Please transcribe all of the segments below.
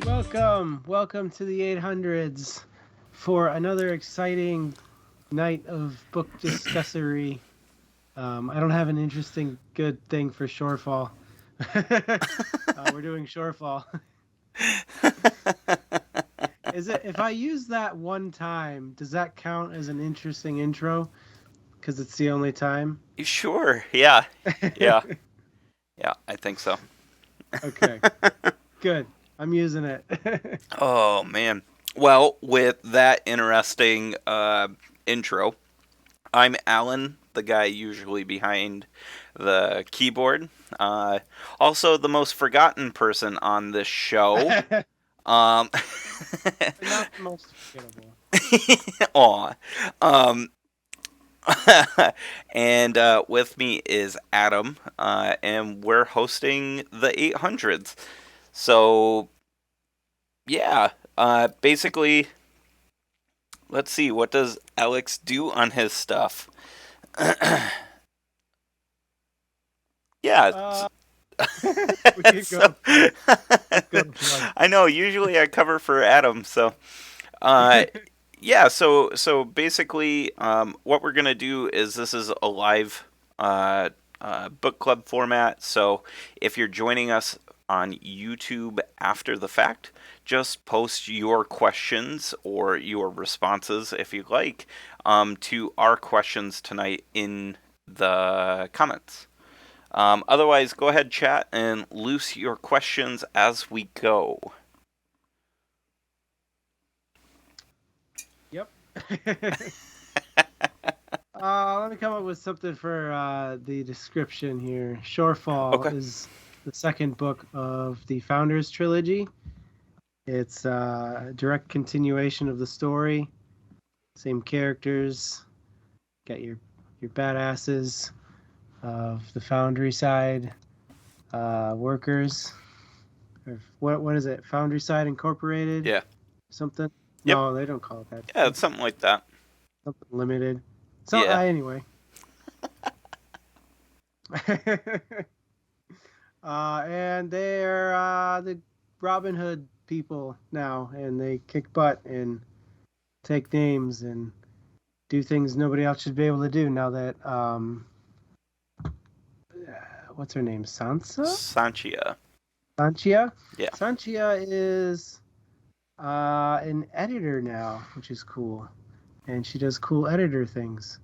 Welcome to the 800's for another exciting night of book discussory. I don't have an interesting good thing for Shorefall. We're doing Shorefall. Is it if I use that one time, does that count as an interesting intro? Because it's the only time. Sure. Yeah. Yeah. Yeah. I think so. Okay, good. I'm using it. Oh man. Well, with that interesting intro, I'm Alan, the guy usually behind the keyboard. Also, the most forgotten person on this show. Um, But not the most forgettable. aw. Um, and with me is Adam, and we're hosting the 800s. So yeah, basically, let's see, what does Alex do on his stuff? Yeah. Uh, we could So, go. Let's go. Like, I know. Usually, I cover for Adam. So, uh, yeah. So basically, what we're gonna do is this is a live book club format. So if you're joining us on YouTube after the fact, just post your questions or your responses, if you like, to our questions tonight in the comments. Otherwise, go ahead, chat, and loose your questions as we go. Yep. Let me come up with something for the description here. Shorefall Okay. is the second book of the Founders trilogy. It's a direct continuation of the story. Same characters. Got your badasses of the Foundry side, workers. Or what is it? Foundry side Incorporated? Yeah. Something? Yep. No, they don't call it that. Yeah, it's something like that. Something limited. So Yeah. anyway. And they're the Robin Hood people now, and they kick butt and take names and do things nobody else should be able to do now that what's her name? Sansa? Sanchia. Sanchia? Yeah. Sanchia is an editor now, which is cool. And she does cool editor things.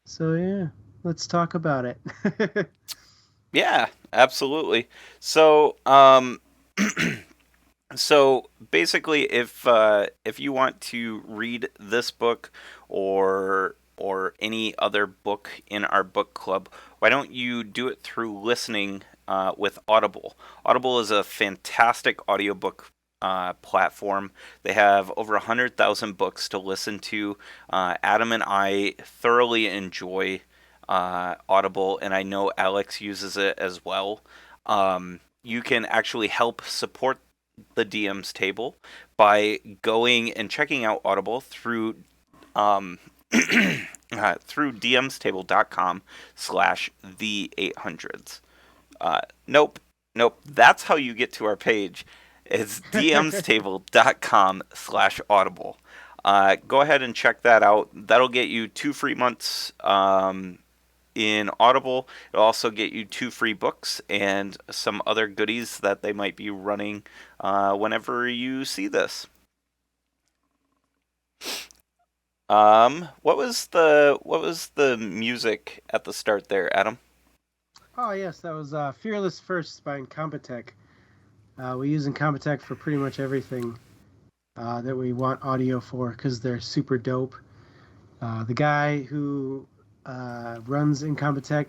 So yeah, let's talk about it. Yeah, absolutely. So, so basically, if you want to read this book or any other book in our book club, why don't you do it through listening with Audible? Audible is a fantastic audiobook platform. They have over 100,000 books to listen to. Adam and I thoroughly enjoy Audible, and I know Alex uses it as well. You can actually help support the DM's table by going and checking out Audible through um, through dmstable.com/ the 800s. Nope, nope. That's how you get to our page. It's dmstable.com/audible. Go ahead and check that out. That'll get you 2 free months in Audible. It'll also get you 2 free books and some other goodies that they might be running whenever you see this. What was the music at the start there, Adam? Oh yes, that was Fearless First by Incompetech. We use Incompetech for pretty much everything that we want audio for because they're super dope. The guy who runs Incompetech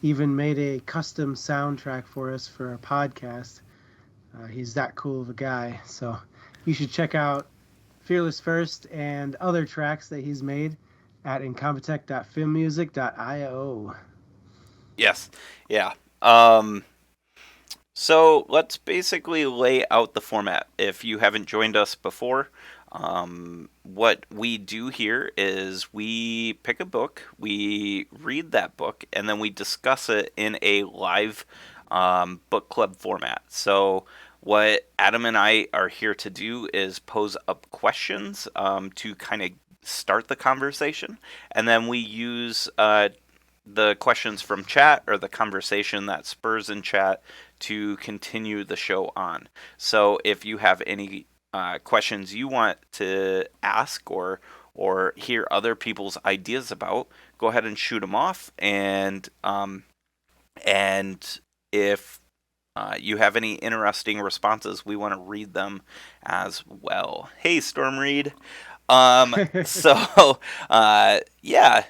even made a custom soundtrack for us for a podcast. He's that cool of a guy. So you should check out Fearless First and other tracks that he's made at incompetech.filmmusic.io. Yes. Yeah. So let's basically lay out the format. If you haven't joined us before, what we do here is we pick a book, we read that book, and then we discuss it in a live book club format. So what Adam and I are here to do is pose up questions to kind of start the conversation, and then we use the questions from chat or the conversation that spurs in chat to continue the show on. So if you have any questions you want to ask or hear other people's ideas about, go ahead and shoot them off. And if you have any interesting responses, we want to read them as well. Hey, Storm Reed. So, yeah.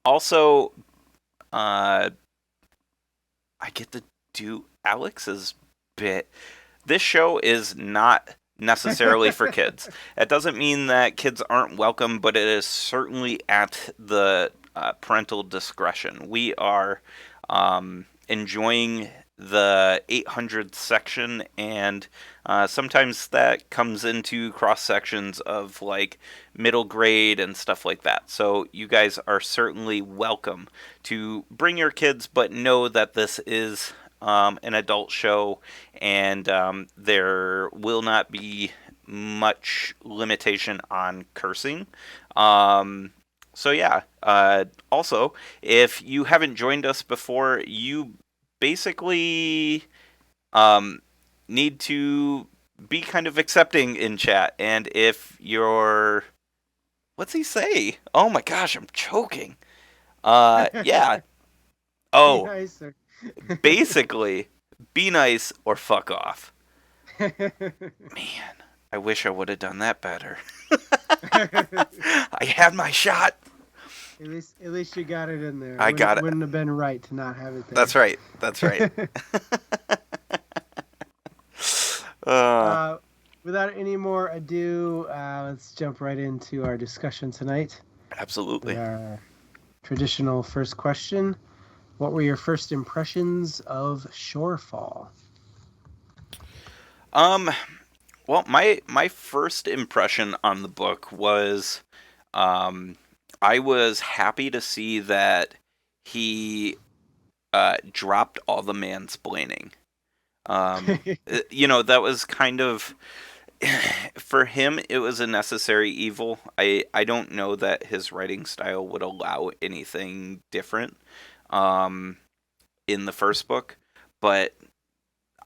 Also, I get to do Alex's bit. This show is not necessarily for kids. It doesn't mean that kids aren't welcome, but it is certainly at the parental discretion. We are enjoying the 800's section, and sometimes that comes into cross sections of like middle grade and stuff like that. So you guys are certainly welcome to bring your kids, but know that this is an adult show, and there will not be much limitation on cursing. So yeah. Also, if you haven't joined us before, you basically need to be kind of accepting in chat. And if you're... What's he say? Oh my gosh, I'm choking. Yeah. Oh, Nice, basically, be nice or fuck off. Man, I wish I would have done that better. I had my shot. At least you got it in there. I got it. Wouldn't have been right to not have it there. That's right. Without any more ado, let's jump right into our discussion tonight. Absolutely. Our traditional first question. What were your first impressions of Shorefall? Well, my first impression on the book was I was happy to see that he dropped all the mansplaining. That was kind of, for him, it was a necessary evil. I don't know that his writing style would allow anything different in the first book, but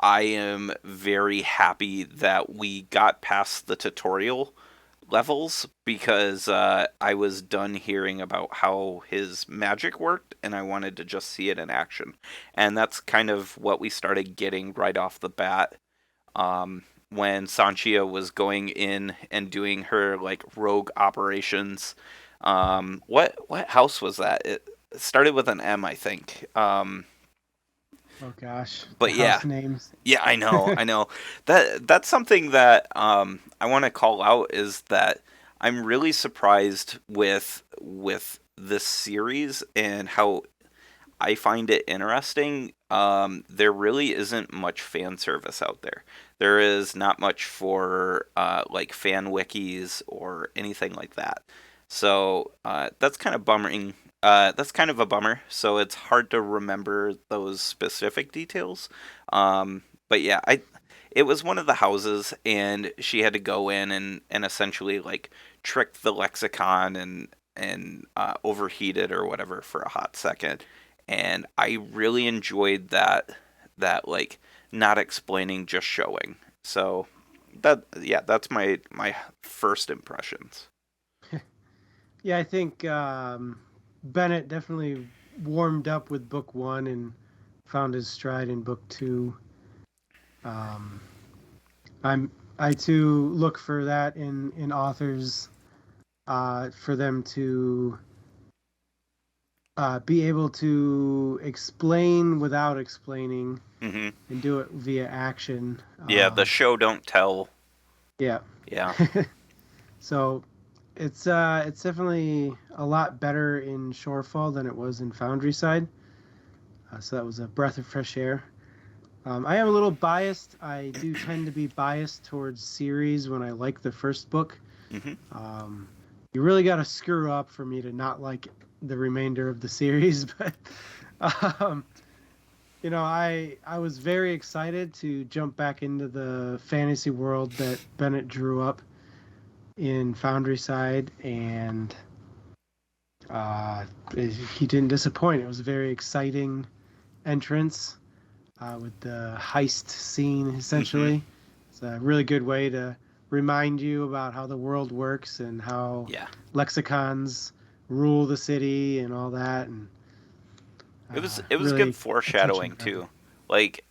I am very happy that we got past the tutorial levels, because I was done hearing about how his magic worked, and I wanted to just see it in action. And that's kind of what we started getting right off the bat when Sanchia was going in and doing her like rogue operations. What house was that? It started with an M, I think. Oh gosh. But yeah, names. Yeah, I know. That's something that I want to call out, is that I'm really surprised with this series and how I find it interesting. There really isn't much fan service out there. There is not much for like fan wikis or anything like that. So that's kind of bummering. That's kind of a bummer. So it's hard to remember those specific details. But yeah, it was one of the houses, and she had to go in and essentially like trick the lexicon and overheat it or whatever for a hot second. And I really enjoyed that like not explaining, just showing. So that's my first impressions. Yeah, I think Bennett definitely warmed up with book 1 and found his stride in book 2. I too look for that in authors, for them to be able to explain without explaining, Mm-hmm. and do it via action. Yeah, the show don't tell. Yeah. So it's definitely a lot better in Shorefall than it was in Foundry Side. So that was a breath of fresh air. I am a little biased. I do tend to be biased towards series when I like the first book. Mm-hmm. You really got to screw up for me to not like the remainder of the series. But I was very excited to jump back into the fantasy world that Bennett drew up in Foundry Side, and uh, he didn't disappoint. It was a very exciting entrance with the heist scene, Hmm. essentially. It's a really good way to remind you about how the world works and how Yeah. lexicons rule the city and all that, and It was good really attention foreshadowing grabbing. too. Like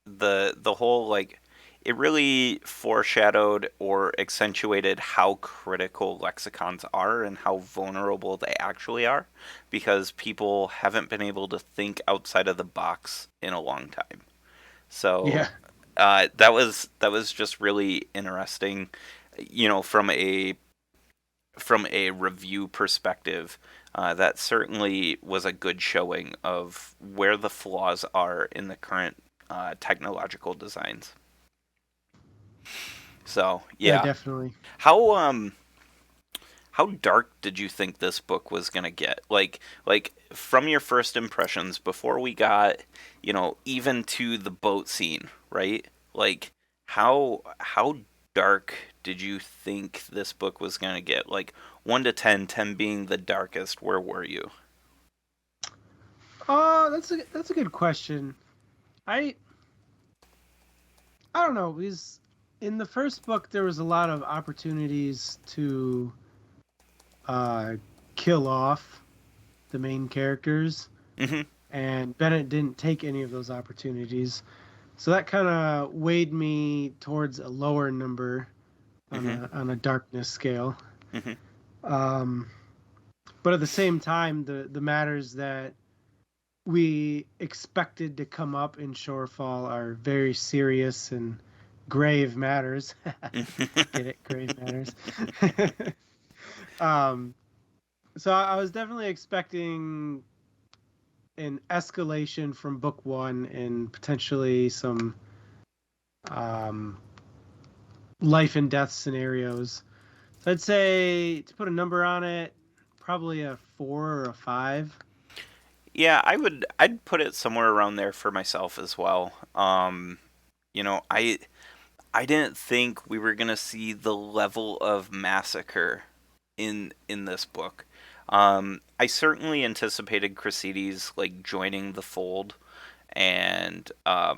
the whole like it really foreshadowed or accentuated how critical lexicons are and how vulnerable they actually are because people haven't been able to think outside of the box in a long time. So Yeah, that was just really interesting, from a review perspective. That certainly was a good showing of where the flaws are in the current technological designs. So yeah, yeah, definitely. how dark did you think this book was gonna get? Like from your first impressions before we got even to the boat scene, right? Like how dark did you think this book was gonna get? Like 1 to 10, 10 being the darkest. Where were you? Oh, that's a good question. I I don't know. Because in the first book, there was a lot of opportunities to uh, kill off the main characters, Hmm. and Bennett didn't take any of those opportunities. So that kind of weighed me towards a lower number on Hmm. a darkness scale. Hmm. Um, but at the same time, the matters that we expected to come up in Shorefall are very serious and grave matters. Get it? Grave matters. um, so I was definitely expecting an escalation from book one and potentially some um, life and death scenarios. So I'd say to put a number on it, probably a 4 or a 5. Yeah, I'd put it somewhere around there for myself as well. I didn't think we were gonna see the level of massacre in this book. I certainly anticipated Crescides like joining the fold, and I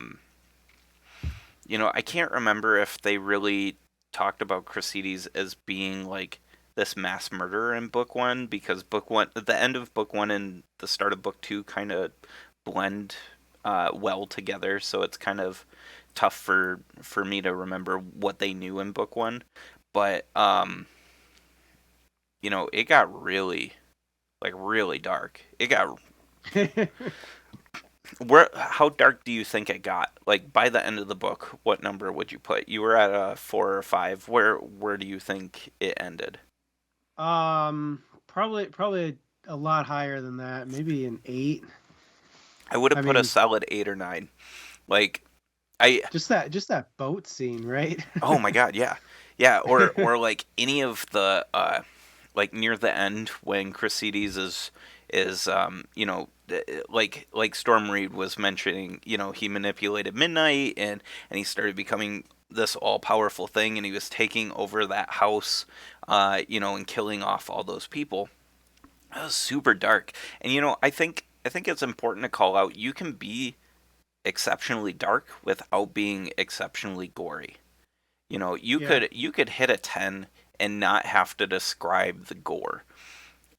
can't remember if they really talked about Crescides as being like this mass murderer in book one because book one, at the end of book one and the start of book two, kind of blend well together. So it's kind of tough for me to remember what they knew in book one, but it got really like really dark. It got where how dark do you think it got? Like by the end of the book, what number would you put? You were at a 4 or 5. Where do you think it ended? Probably a lot higher than that. Maybe an 8. I would have I put a mean, solid 8 or 9. Like I just that boat scene, right? oh my god, yeah. Yeah, or like any of the like near the end when Crescides is like Storm Reed was mentioning, he manipulated Midnight and he started becoming this all powerful thing and he was taking over that house and killing off all those people. That was super dark. And I think it's important to call out you can be exceptionally dark without being exceptionally gory. You Yeah. could hit a 10 and not have to describe the gore.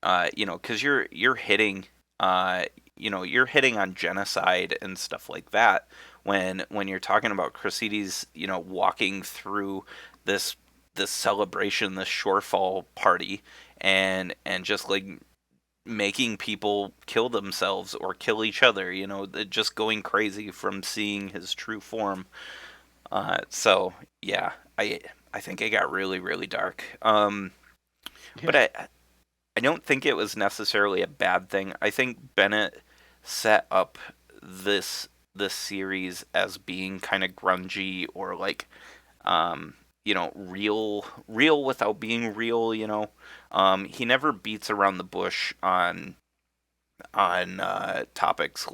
Because uh, you're hitting on genocide and stuff like that when you're talking about Crescides, walking through this this celebration, this shorefall party, and just like making people kill themselves or kill each other, just going crazy from seeing his true form. So yeah, I think it got really really dark. But Yeah. I don't think it was necessarily a bad thing. I think Bennett set up this this series as being kind of grungy or like real without being real. He never beats around the bush on topics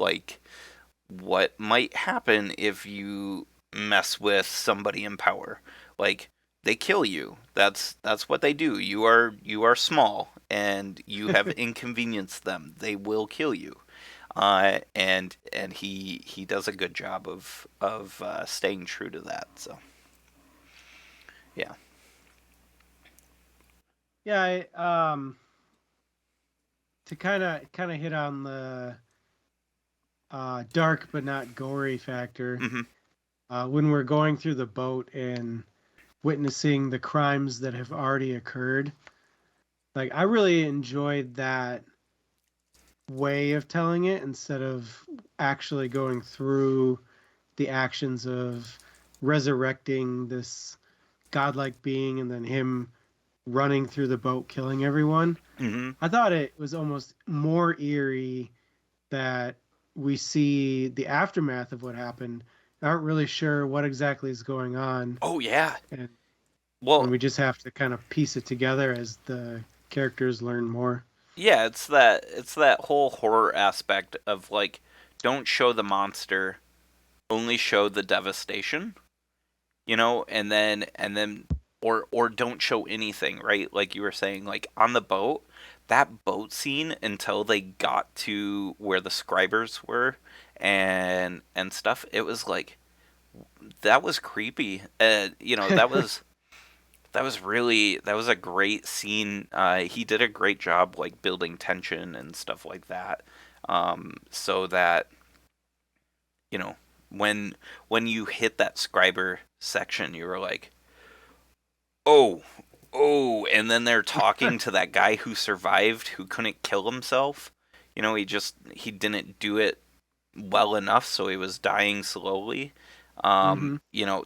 what might happen if you mess with somebody in power. Like, they kill you. That's what they do. You are small and you have inconvenienced them. They will kill you. And he does a good job of staying true to that. So yeah. Yeah, to kind of hit on the dark but not gory factor. Hmm. When we're going through the boat and witnessing the crimes that have already occurred, like I really enjoyed that way of telling it instead of actually going through the actions of resurrecting this godlike being and then him running through the boat killing everyone. Hmm. I thought it was almost more eerie that we see the aftermath of what happened, aren't really sure what exactly is going on, Oh yeah. and Well, we just have to kind of piece it together as the characters learn more. yeah, it's that whole horror aspect of like, don't show the monster, only show the devastation, and then or don't show anything, right? Like you were saying, like on the boat, that boat scene until they got to where the scribers were and stuff, it was like that was creepy. That was a great scene. He did a great job like building tension and stuff like that. So that you know when when you hit that scriber section, you were like, oh, oh, and then they're talking to that guy who survived, who couldn't kill himself. He didn't do it well enough, so he was dying slowly. Hmm.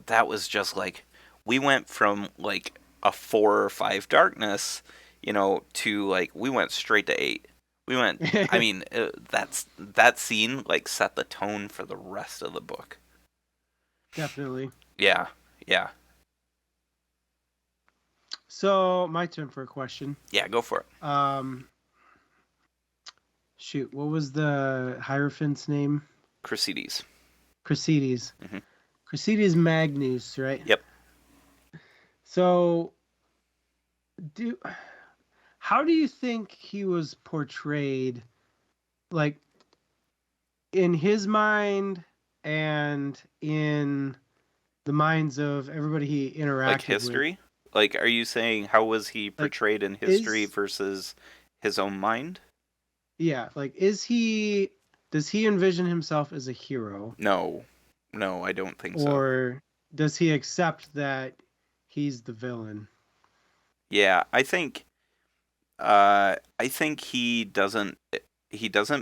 That was just like we went from like a 4 or 5 darkness, to like we went straight to 8. We went. I mean, that scene like set the tone for the rest of the book. Definitely. Yeah, yeah, So my turn for a question. yeah. Go for it. Um, Shoot, what was the Hierophant's name? Crucides. Crucides. Hmm. Crucides Magnus, right? Yep. So, do how do you think he was portrayed, like in his mind and in the minds of everybody he Like interacted with? history. Like, are you saying how was he Like, portrayed in history is versus his own mind? yeah, like is he? Does he envision himself as a hero, No, no, I don't think so. or does he accept that he's the villain? Yeah, I think he doesn't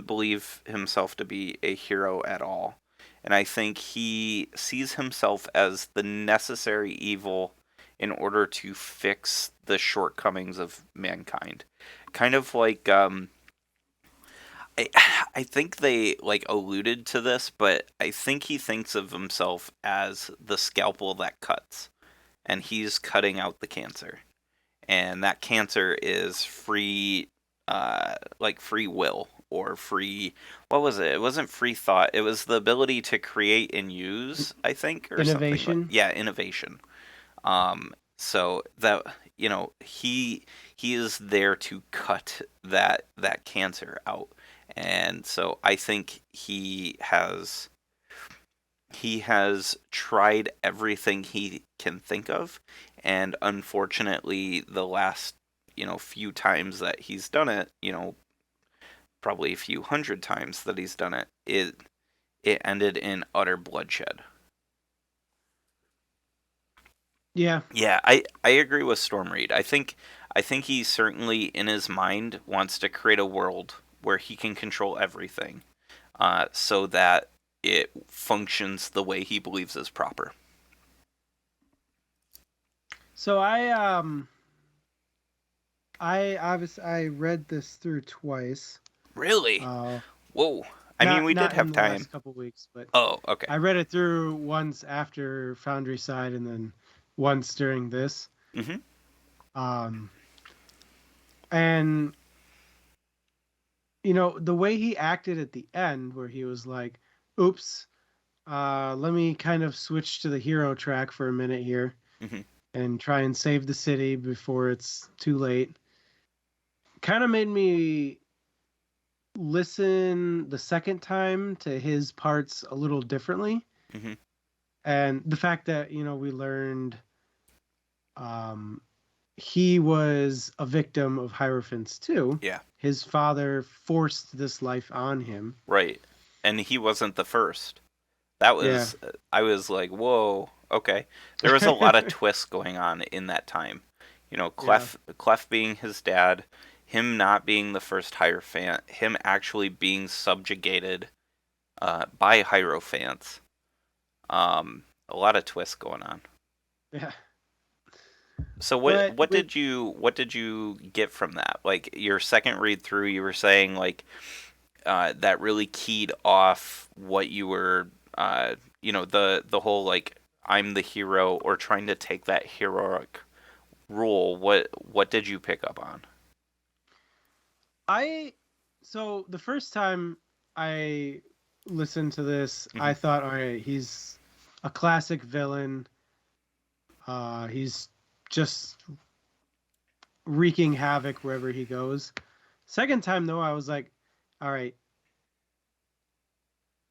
believe himself to be a hero at all. And I think he sees himself as the necessary evil in order to fix the shortcomings of mankind. Kind of like I I think they like alluded to this, but I think he thinks of himself as the scalpel that cuts, and he's cutting out the cancer, and that cancer is free, like free will or free. What was it? It wasn't free thought. It was the ability to create and use, I think, or something like Innovation. yeah, innovation. So that he is there to cut that cancer out, and so I think he has tried everything he can think of, and unfortunately, the last few times that he's done it, probably a few hundred times that he's done it, it ended in utter bloodshed. Yeah. Yeah, I agree with Stormreed. I think he certainly in his mind wants to create a world where he can control everything, so that it functions the way he believes is proper. So I read this through twice. Really? Uh, Whoa. I mean, we did not in have the last time. couple weeks, but Oh, okay. I read it through once after Foundry Side and then once during this. Mhm. Um, and the way he acted at the end, where he was like, oops, let me kind of switch to the hero track for a minute here Hmm. and try and save the city before it's too late. Kind of made me listen the second time to his parts a little differently. Hmm. And the fact that, we learned um, he was a victim of Hierophant's too. Yeah. His father forced this life on him. Right. And he wasn't the first. That Yeah. was, I was like, whoa, okay. There was a lot of twists going on in that time. Yeah. Clef being his dad, him not being the first Hierophant, him actually being subjugated by Hierophants. A lot of twists going on. Yeah. So But with what did you get from that? Like your second read through, you were saying like that really keyed off what you were, the whole like I'm the hero or trying to take that heroic role. What did you pick up on? I so the first time I listened to this, Hmm. I thought, all right, he's a classic villain. He's just wreaking havoc wherever he goes. Second time though, I was like, all right,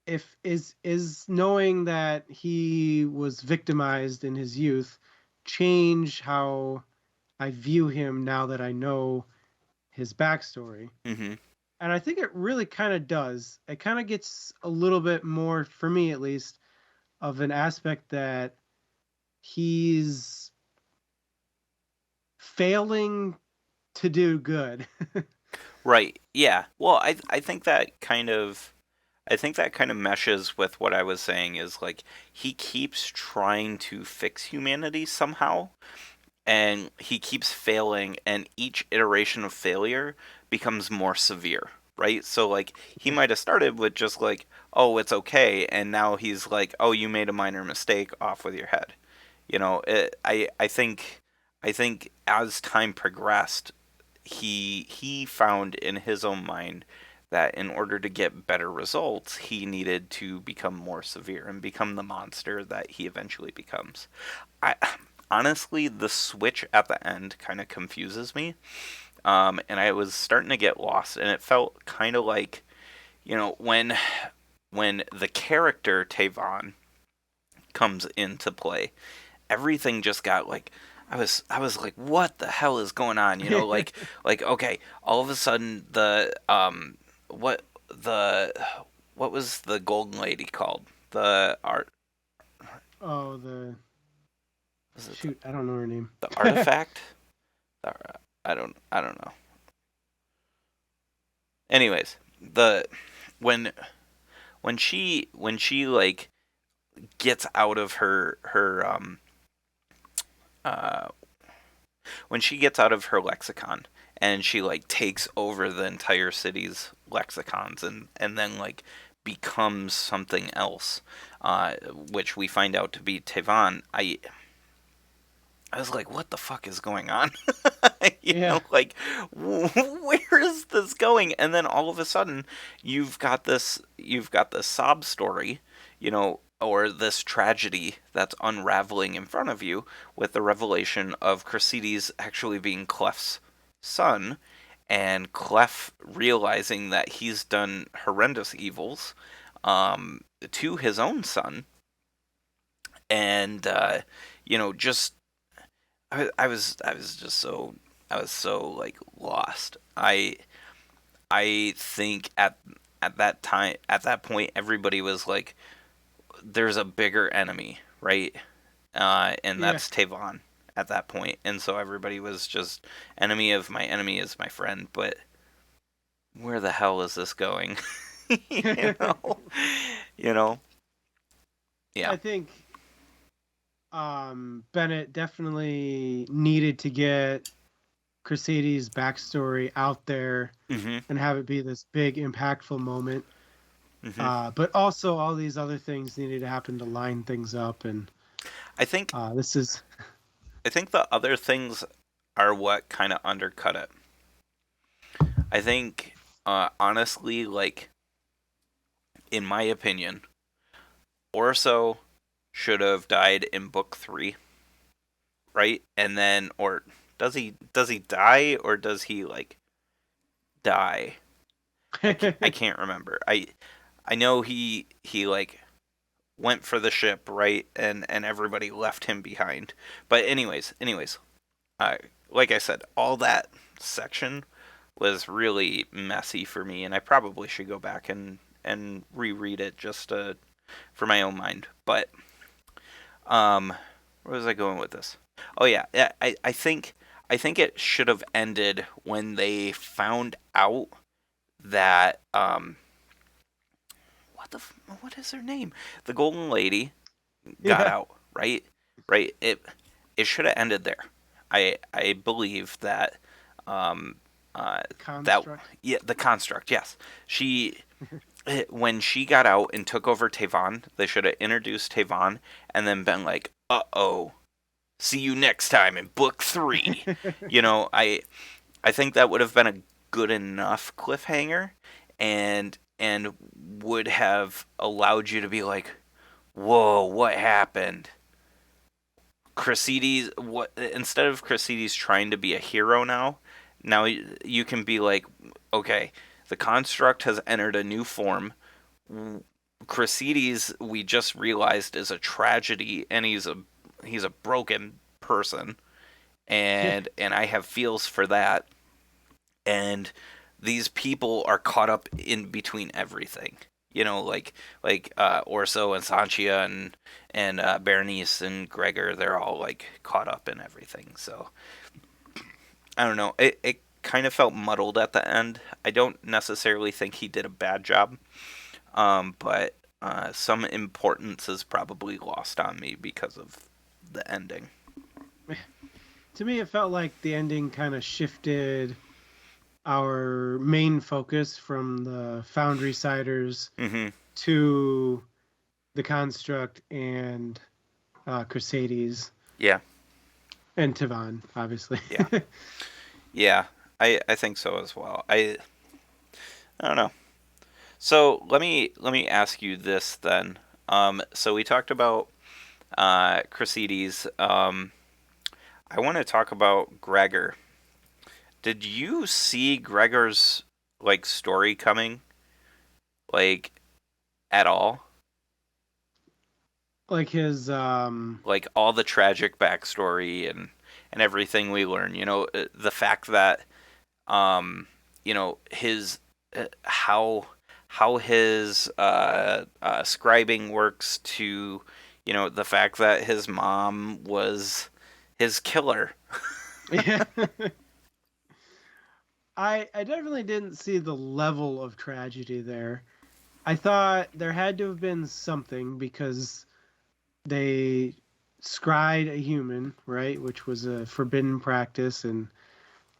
if is knowing that he was victimized in his youth change how I view him now that I know his backstory? Hmm. And I think it really kind of does. It kind of gets a little bit more, for me at least, of an aspect that he's failing to do good. Right. Yeah. Well, I think that kind of meshes with what I was saying is like he keeps trying to fix humanity somehow and he keeps failing and each iteration of failure becomes more severe, right? So like he might have started with just like, "Oh, it's okay," and now he's like, "Oh, you made a minor mistake, off with your head." I think as time progressed, he found in his own mind that in order to get better results, he needed to become more severe and become the monster that he eventually becomes. I honestly, the switch at the end kind of confuses me, and I was starting to get lost, and it felt kind of like when the character Tavon comes into play, everything just got like I was like, what the hell is going on? Like okay, all of a sudden what the what was the golden lady called? The art Oh, the was it shoot, I don't know her name. the artifact? The, I don't know. Anyways, the when when she like gets out of her uh when she gets out of her lexicon and she like takes over the entire city's lexicons and then like becomes something else, which we find out to be Tevan. I was like, what the fuck is going on? Yeah. Like, where is this going? And then all of a sudden, you've got this sob story, or this tragedy that's unraveling in front of you with the revelation of Crescides actually being Clef's son, and Clef realizing that he's done horrendous evils to his own son, and just I was just so I was so like lost. I think at that time at that point everybody was like, there's a bigger enemy, right? And Yeah. that's Tavon at that point, and so everybody was just enemy of my enemy is my friend. But where the hell is this going? you know, you know, yeah. I think Bennett definitely needed to get Crusaders' backstory out there Mhm. and have it be this big, impactful moment. Mhm. But also, all these other things needed to happen to line things up. And I think this is, I think the other things are what kind of undercut it. I think honestly, like in my opinion. Orso should have died in book 3, right? And then, or does he die, or does he like die? I can't remember. I know he like went for the ship, right? And everybody left him behind. But anyways, uh, like I said, all that section was really messy for me, and I probably should go back and reread it just for my own mind. But um, where was I going with this? Oh yeah, yeah. I think it should have ended when they found out that what is her name? The Golden Lady got Yeah. out, right? Right. It should have ended there. I believe that um that Construct. yeah, the construct, yes. She when she got out and took over Tavon, they should have introduced Tavon and then been like, "Uh-oh. See you next time in book 3." I think that would have been a good enough cliffhanger and would have allowed you to be like, "Whoa, what happened?" Cressides, what instead of Cressides trying to be a hero now you can be like, okay, the construct has entered a new form. Cressides, we just realized, is a tragedy, and he's a broken person, Yeah. and I have feels for that. And these people are caught up in between everything. Like Orso and Sanchia and Berenice and Gregor, they're all like caught up in everything. So I don't know. It kind of felt muddled at the end. I don't necessarily think he did a bad job, but some importance is probably lost on me because of the ending. To me, it felt like the ending kind of shifted our main focus from the Foundry Siders Mm-hmm. to the Construct and Crusaders Yeah. and Tavon, obviously. Yeah. Yeah. I think so as well. I don't know. So let me ask you this then. So we talked about Cressides. I want to talk about Gregor. Did you see Gregor's like story coming, like at all? Like his Like all the tragic backstory and everything we learn. The fact that his how his scribing works to the fact that his mom was his killer. yeah. I definitely didn't see the level of tragedy there. I thought there had to have been something because they scried a human, right, which was a forbidden practice, and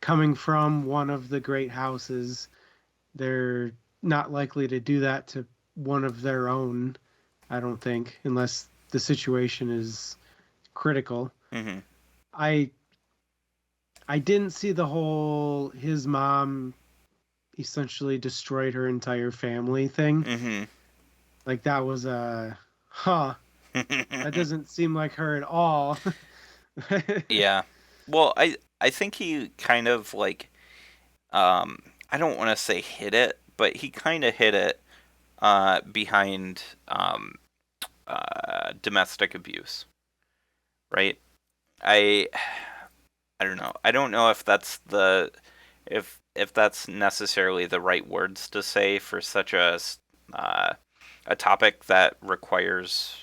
coming from one of the great houses, they're not likely to do that to one of their own, I don't think, unless the situation is critical. Hmm. I I didn't see the whole his mom essentially destroyed her entire family thing. Hmm. Like that was a that doesn't seem like her at all. Yeah. Well, I think he kind of like I don't want to say hid it, but he kind of hid it behind domestic abuse, right? I I don't know. I don't know if that's necessarily the right words to say for such uh, a topic that requires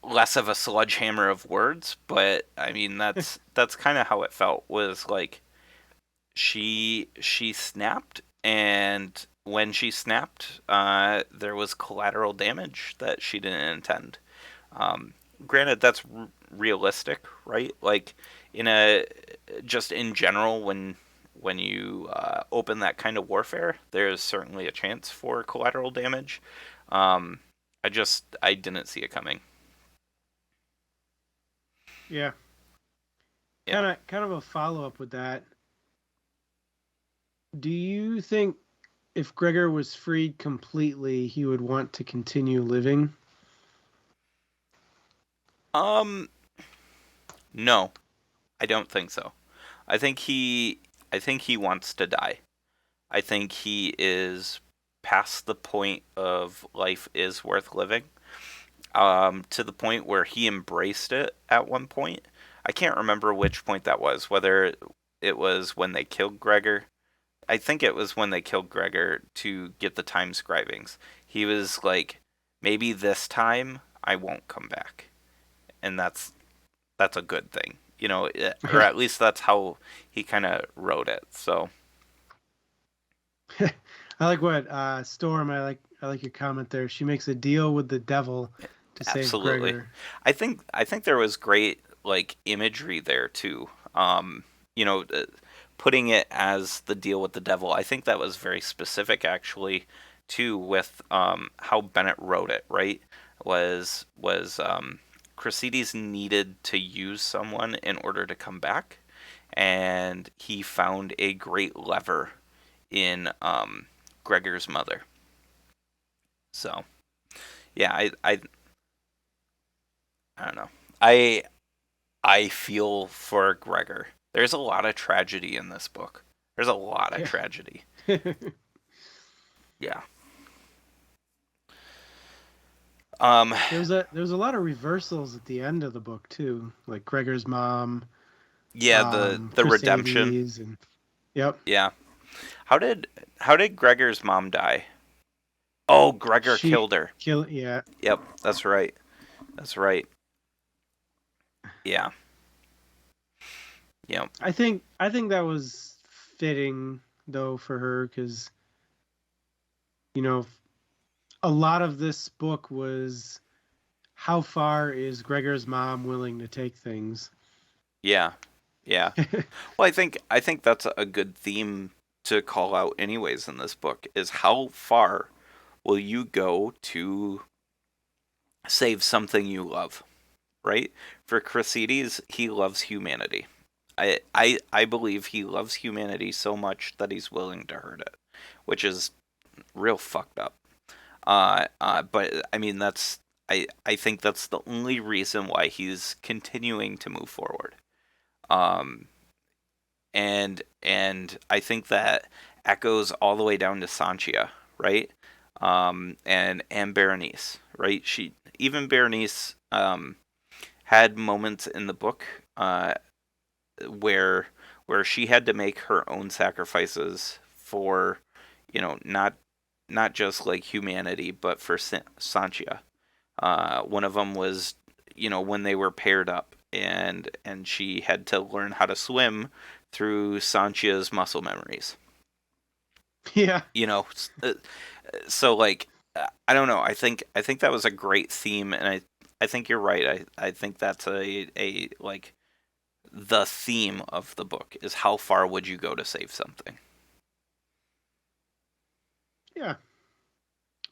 less of a sledgehammer of words. But I mean that's kind of how it felt. Was like she snapped, and when she snapped, there was collateral damage that she didn't intend. Um, Granted, that's realistic, right? Like in a just in general, when you open that kind of warfare, there's certainly a chance for collateral damage. Um, I didn't see it coming. Yeah. Yeah. Kind of a follow up with that. Do you think if Gregor was freed completely, he would want to continue living? Um, no, I don't think so. I think he wants to die. I think he is past the point of life is worth living. To the point where he embraced it at one point. I can't remember which point that was, whether it was when they killed Gregor. I think it was when they killed Gregor to get the time scribings. He was like, maybe this time I won't come back. And that's a good thing. Or Yeah. at least that's how he kind of wrote it. So, I like what Storm. I like your comment there. She makes a deal with the devil to save absolutely. Gregor. I think there was great like imagery there too. You know, putting it as the deal with the devil. I think that was very specific actually too with how Bennett wrote it, right? Was Crescides needed to use someone in order to come back, and he found a great lever in Gregor's mother. So yeah, I don't know. I I feel for Gregor. There's a lot of tragedy in this book. There's a lot of Yeah. tragedy. Yeah. Um. There was a lot of reversals at the end of the book too, like Gregor's mom, Yeah. The redemption. Crusaders, and yep, Yeah. How did how did Gregor's mom die? Oh, Gregor she killed her. kill. Yeah, Yep. That's right. That's right. Yeah. Yep. I think that was fitting though for her because you know a lot of this book was how far is Gregor's mom willing to take things. Yeah. Yeah. Well, I think that's a good theme to call out anyways in this book is how far will you go to save something you love, right? For Crescides, he loves humanity. I believe he loves humanity so much that he's willing to hurt it, which is real fucked up. But I mean I think that's the only reason why he's continuing to move forward. Um, and I think that echoes all the way down to Sanchia, right? And Berenice, right? She even Berenice had moments in the book where she had to make her own sacrifices for not just like humanity, but for Sanchia. One of them was when they were paired up, and she had to learn how to swim through Sanchia's muscle memories. Yeah, You know, so like I don't know. I think that was a great theme, and I think you're right. I think that's a like the theme of the book is how far would you go to save something? yeah,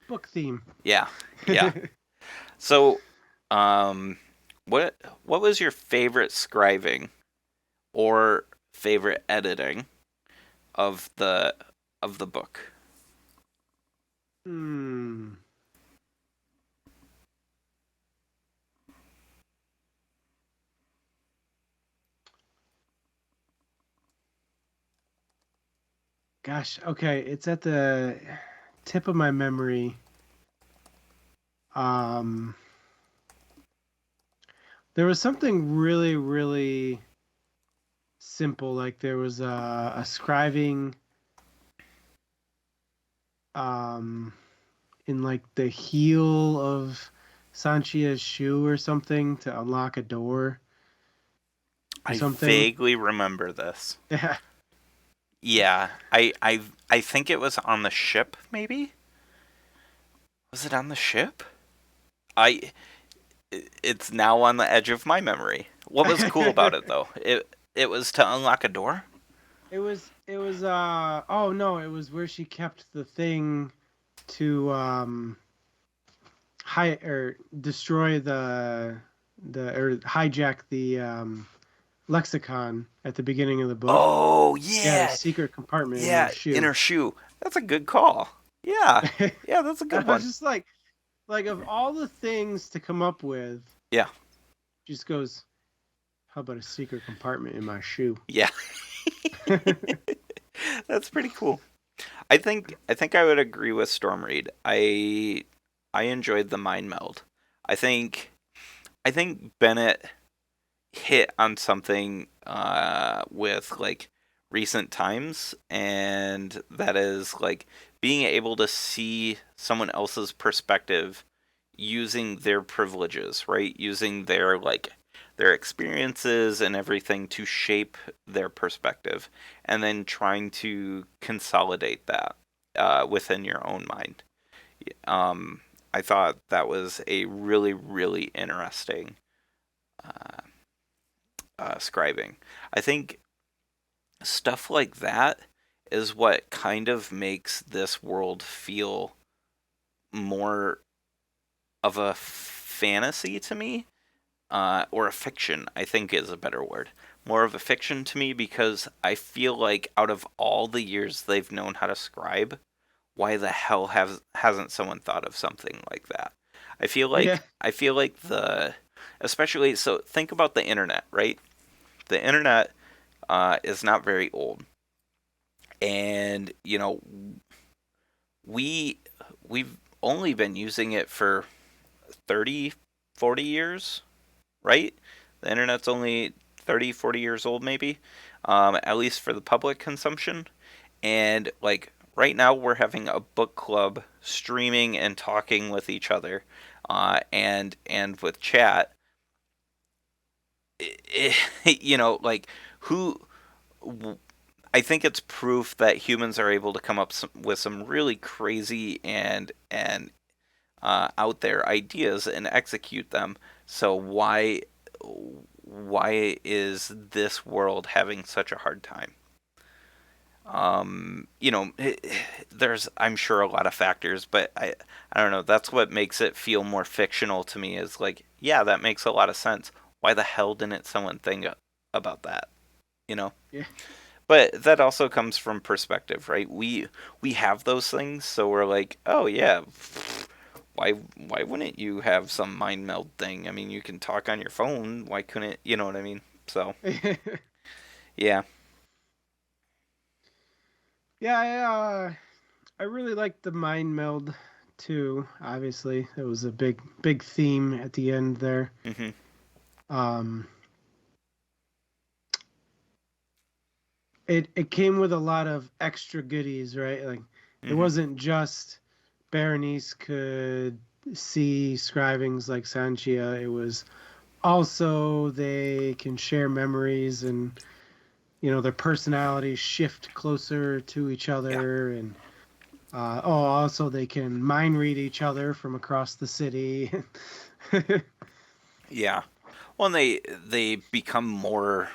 book theme. Yeah, yeah. So, um, what was your favorite scribing or favorite editing of the book? Hmm. Gosh, okay, it's at the tip of my memory. Um, there was something really, really simple. Like there was a scribing um, in like the heel of Sanchia's shoe or something to unlock a door or I something. vaguely remember this. Yeah, Yeah, I think it was on the ship. Maybe was it on the ship? I it's now on the edge of my memory. What was cool about it though? It was to unlock a door. it was oh no, it was where she kept the thing to or destroy the or hijack the lexicon at the beginning of the book. Oh She had a yeah, secret compartment in her yeah, in shoe. her shoe. That's a good call. Yeah. And Yeah, that's a good I was one. just like of all the things to come up with, Yeah. just goes, how about a secret compartment in my shoe? Yeah. That's pretty cool. I think I would agree with Stormreed. I enjoyed the mind meld. I think I think Bennett hit on something with like recent times, and that is like being able to see someone else's perspective using their privileges, right? Using their like their experiences and everything to shape their perspective, and then trying to consolidate that within your own mind. Um, I thought that was a really, really interesting uh, scribing. I think stuff like that is what kind of makes this world feel more of a fantasy to me, or a fiction, I think is a better word. More of a fiction to me because I feel like out of all the years they've known how to scribe, why the hell hasn't someone thought of something like that? Yeah, I feel like especially so think about the internet, right? The internet is not very old, and we we've only been using it for 30, 40 years, right? The internet's only 30, 40 years old, maybe, at least for the public consumption. And like right now, we're having a book club, streaming and talking with each other, and with chat. Like who I think it's proof that humans are able to come up with some really crazy and out there ideas and execute them. So why is this world having such a hard time? There's I'm sure a lot of factors, but I don't know. That's what makes it feel more fictional to me. Is like, yeah, that makes a lot of sense. Why the hell didn't someone think about that? You know. yeah, But that also comes from perspective, right? We have those things, so we're like, oh yeah, why wouldn't you have some mind meld thing? I mean, you can talk on your phone. Why couldn't you know what I mean? So yeah, yeah. I really liked the mind meld too. Obviously, it was a big theme at the end there. hmm Um, it came with a lot of extra goodies, right? Like it hmm wasn't just Berenice could see scribings like Sanchia. It was also they can share memories and their personalities shift closer to each yeah, other and also they can mind read each other from across the city. yeah. Well, and they become more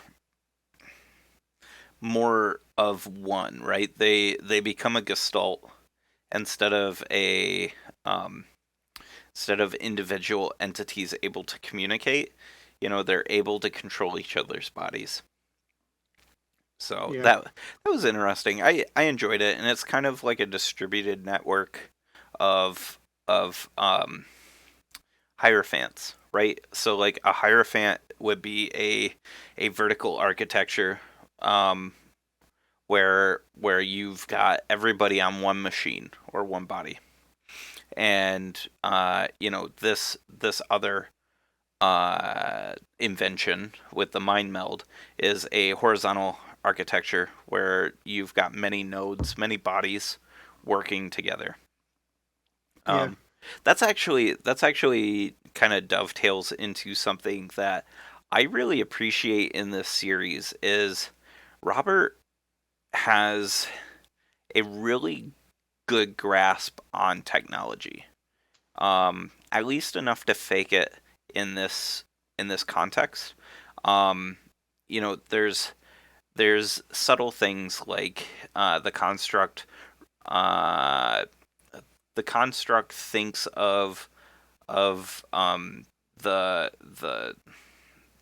of one, right? They become a gestalt instead of a um, instead of individual entities able to communicate. They're able to control each other's bodies. So Yeah, that was interesting. I enjoyed it, and it's kind of like a distributed network of of hierophants, right? So like a hierophant would be a vertical architecture, um, where you've got everybody on one machine or one body, and this other invention with the mind meld is a horizontal architecture where you've got many nodes, many bodies working together. yeah, Um, that's actually kind of dovetails into something that I really appreciate in this series is Robert has a really good grasp on technology. At least enough to fake it in this context. Um, there's subtle things like uh, the construct thinks of the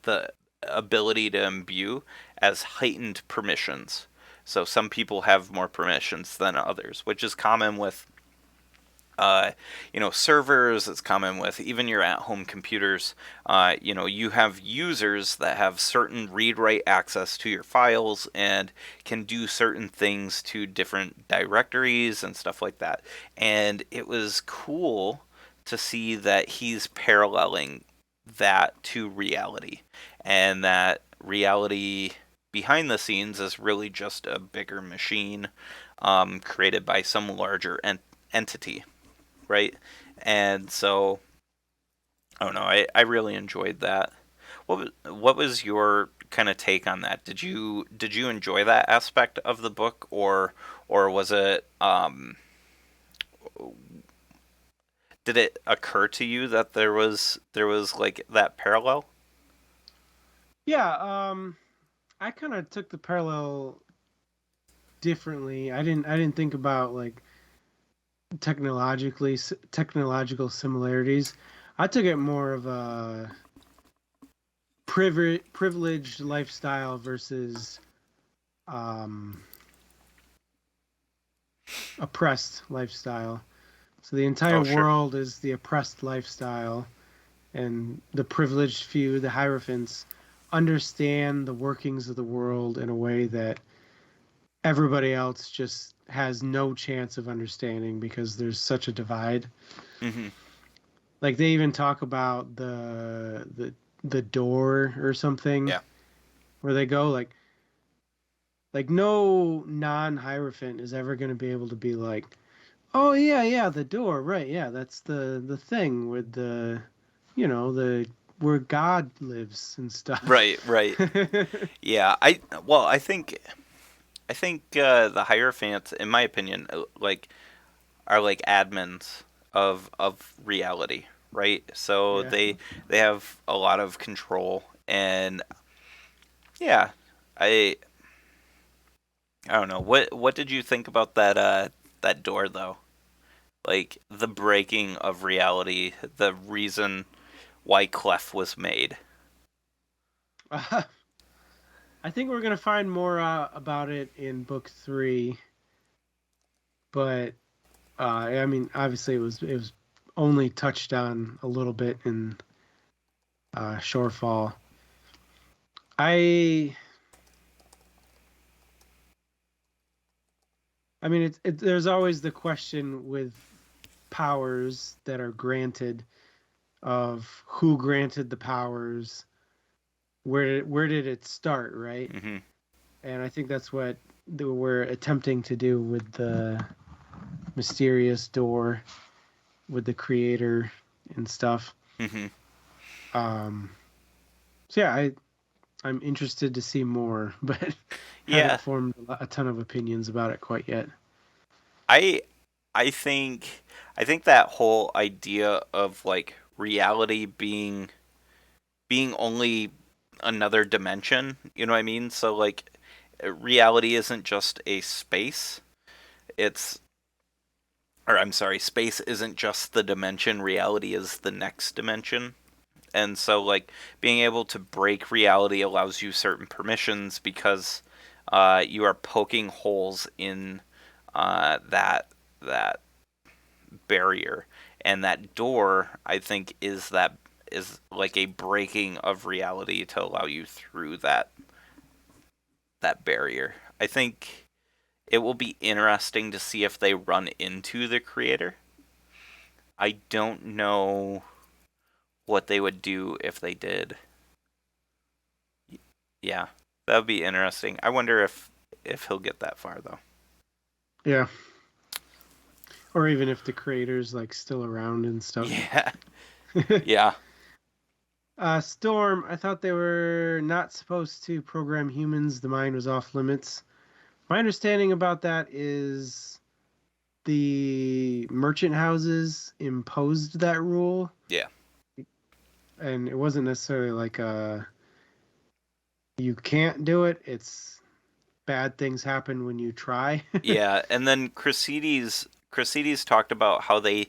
the ability to imbue as heightened permissions. So some people have more permissions than others, which is common with uh, servers. It's common with even your at-home computers. You have users that have certain read-write access to your files and can do certain things to different directories and stuff like that. And it was cool to see that he's paralleling that to reality, and that reality behind the scenes is really just a bigger machine created by some larger entity, right? And so I don't know. I really enjoyed that. What was your kind of take on that? Did you enjoy that aspect of the book, or was it did it occur to you that there was like that parallel? Yeah, I kind of took the parallel differently. I didn't think about like technological similarities. I took it more of a privileged lifestyle versus um, oppressed lifestyle. So the entire Oh, sure. world is the oppressed lifestyle, and the privileged few, the hierophants, understand the workings of the world in a way that everybody else just has no chance of understanding because there's such a divide. Hmm. Like they even talk about the door or something Yeah. where they go like no non-hierophant is ever going to be able to be like, oh yeah, the door, right, yeah, that's the thing with the where God lives and stuff. Right. Right. Yeah. I think the Hierophants, in my opinion, like are like admins of reality, right? So Yeah. they have a lot of control, and yeah, I I don't know. What did you think about that door though? Like the breaking of reality, the reason why Clef was made. I think we're gonna find more about it in book 3, but I mean, obviously it was only touched on a little bit in Shorefall. I I mean, there's always the question with powers that are granted of who granted the powers, where did it start, right? Hmm. And I think that's what we're attempting to do with the mysterious door with the creator and stuff. Hmm. Um, so yeah, I'm interested to see more, but haven't Yeah, formed a ton of opinions about it quite yet. I I think that whole idea of like reality being only another dimension, you know what I mean? So like reality isn't just a space. It's or I'm sorry, space isn't just the dimension, reality is the next dimension. And so like being able to break reality allows you certain permissions because you are poking holes in that barrier, and that door I think is like a breaking of reality to allow you through that barrier. I think it will be interesting to see if they run into the creator. I don't know what they would do if they did. Yeah, that would be interesting. I wonder if he'll get that far though. Yeah, or even if the creator's like still around and stuff. Yeah. Yeah. Storm, I thought they were not supposed to program humans. The mind was off limits. My understanding about that is the merchant houses imposed that rule, Yeah. and it wasn't necessarily like you can't do it. It's bad things happen when you try. Yeah, and then Crescides talked about how they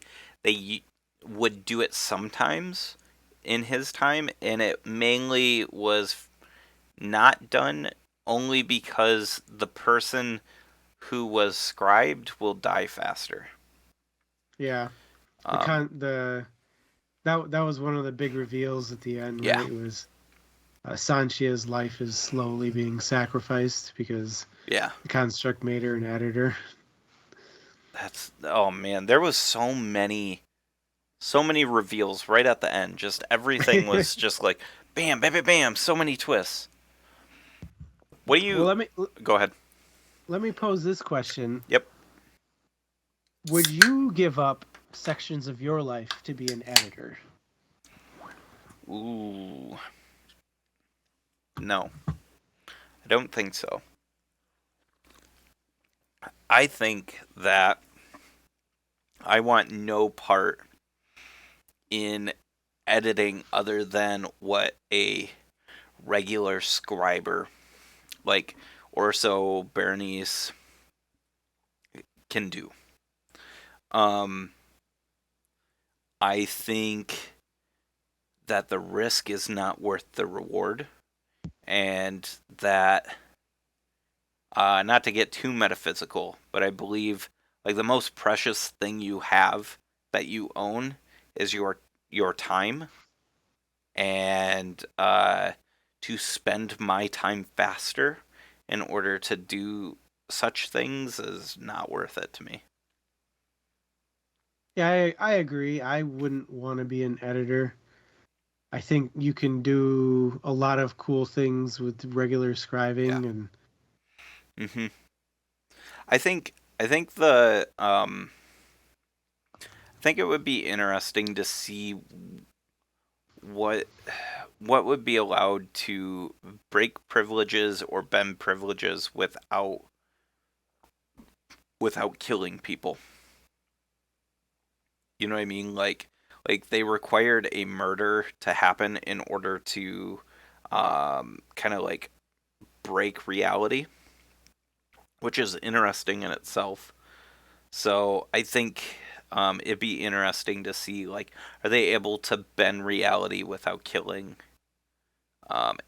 would do it sometimes in his time, and it mainly was not done only because the person who was scribed will die faster. Yeah. Um, That was one of the big reveals at the end, yeah, right? It was Sanchia's life is slowly being sacrificed because yeah. the construct made her an editor. Oh man, there was so many reveals right at the end. Just everything was just like bam, bam, bam, bam. So many twists. What do Well, you? Go ahead. let me pose this question: Yep. would you give up sections of your life to be an editor? Ooh, no, I don't think so. I think that I want no part in editing other than what a regular scriber like Orso Berenice can do. Um, I think that the risk is not worth the reward, and that not to get too metaphysical, but I believe like the most precious thing you have that you own is your time, and to spend my time faster in order to do such things is not worth it to me. Yeah, I agree. I wouldn't want to be an editor. I think you can do a lot of cool things with regular Yeah. scribing and hmm I think I think it would be interesting to see what what would be allowed to break privileges or bend privileges without killing people. You know what I mean? Like they required a murder to happen in order to kind of like break reality, which is interesting in itself. So I think it'd be interesting to see like are they able to bend reality without killing?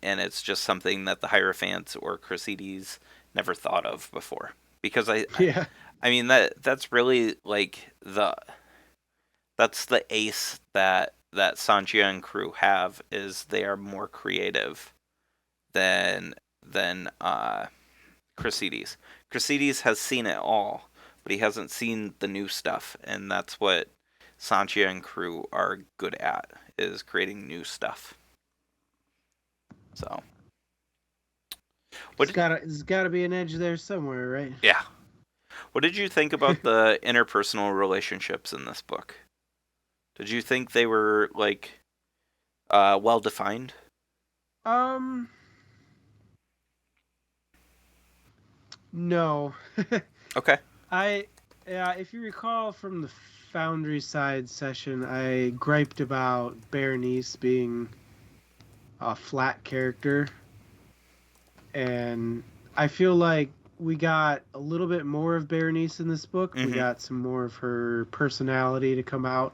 And it's just something that the Hierophants or Crucides never thought of before. Because yeah. I mean that's really like that's the ace that Sanjia and crew have is they are more creative than Crucides. Crucides has seen it all, but he hasn't seen the new stuff, and that's what Sanjia and crew are good at is creating new stuff. So what? There's gotta be an edge there somewhere, right? Yeah. What did you think about the interpersonal relationships in this book? Did you think they were like well defined? Um, no. Okay. I Yeah, if you recall from the Foundry side session, I griped about Berenice being a flat character, and I feel like we got a little bit more of Berenice in this book. We Mm-hmm. got some more of her personality to come out,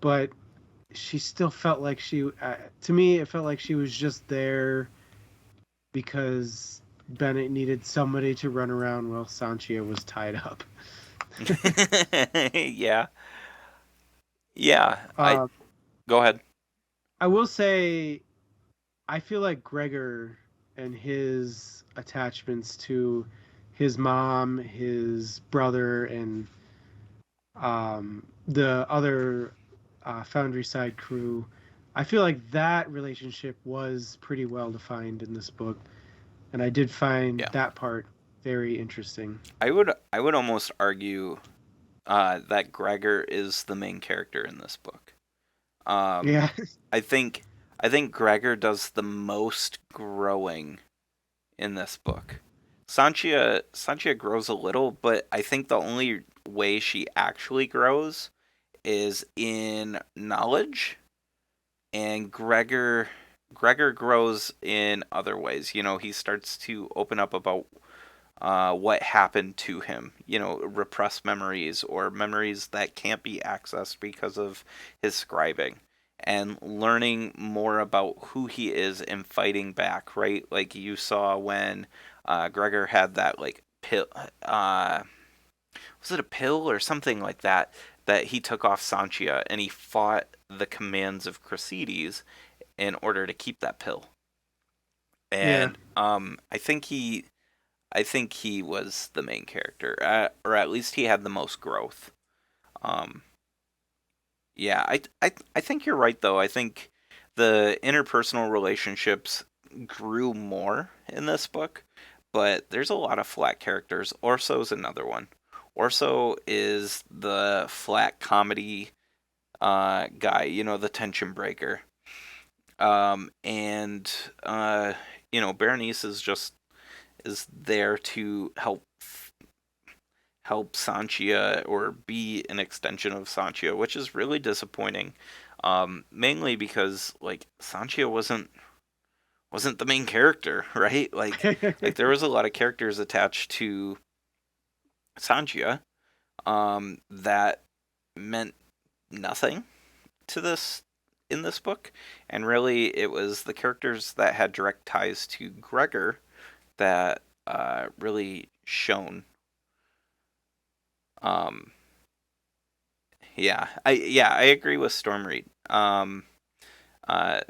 but she still felt like to me, it felt like she was just there because Bennett needed somebody to run around while Sanchia was tied up. Yeah. Yeah. I Uh, go ahead. I will say, I feel like Gregor and his attachments to his mom, his brother, and the other Foundry side crew, I feel like that relationship was pretty well defined in this book, and I did find Yeah. that part very interesting. I would almost argue that Gregor is the main character in this book. Um, Yeah, I think I think Gregor does the most growing in this book. Sanchia grows a little, but I think the only way she actually grows is in knowledge, and Gregor grows in other ways. You know, he starts to open up about what happened to him. You know, repressed memories or memories that can't be accessed because of his scribing. and learning more about who he is and fighting back, right? Like you saw when Gregor had that like pill, was it a pill or something like that, that he took off Sanchia and he fought the commands of Cracides in order to keep that pill. Yeah. And I think he was the main character, or at least he had the most growth. Um, yeah, I think you're right though. I think the interpersonal relationships grew more in this book, but there's a lot of flat characters. Orso's another one. Orso is the flat comedy guy, you know, the tension breaker. And you know, Berenice is there to help Sanchia or be an extension of Sanchia, which is really disappointing. Mainly because like Sanchia wasn't the main character, right? Like there was a lot of characters attached to Sanchia that meant nothing to this in this book, and really it was the characters that had direct ties to Gregor that really shone. Um, yeah, I agree with Stormreed.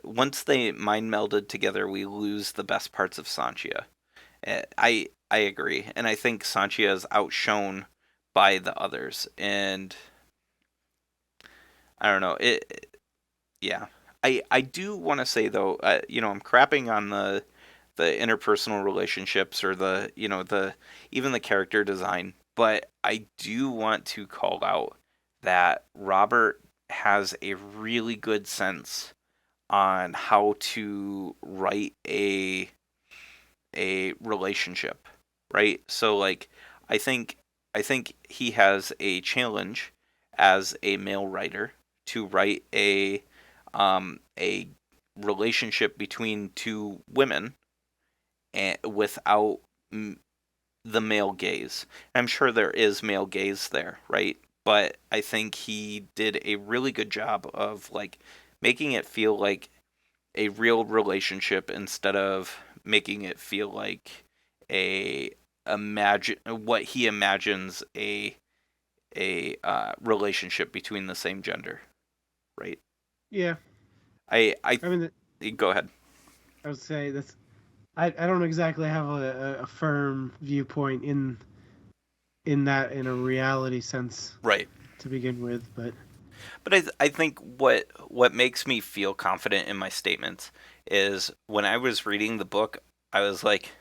Once they mind melded together, we lose the best parts of Sanchia. I agree, and I think Sanchia is outshone by the others, and I don't know yeah, I do want to say though, you know, I'm crapping on the interpersonal relationships or the you know the even the character design, but I do want to call out that Robert has a really good sense on how to write a relationship, right? So like I think I think he has a challenge as a male writer to write a relationship between two women and without the male gaze. I'm sure there is male gaze there, right? But I think he did a really good job of like making it feel like a real relationship instead of making it feel like a imagine what he imagines a relationship between the same gender, right? Yeah. I I mean, go ahead. I would say that's. I don't exactly have a firm viewpoint in a reality sense Right. to begin with, but But I think what makes me feel confident in my statements is when I was reading the book, I was like,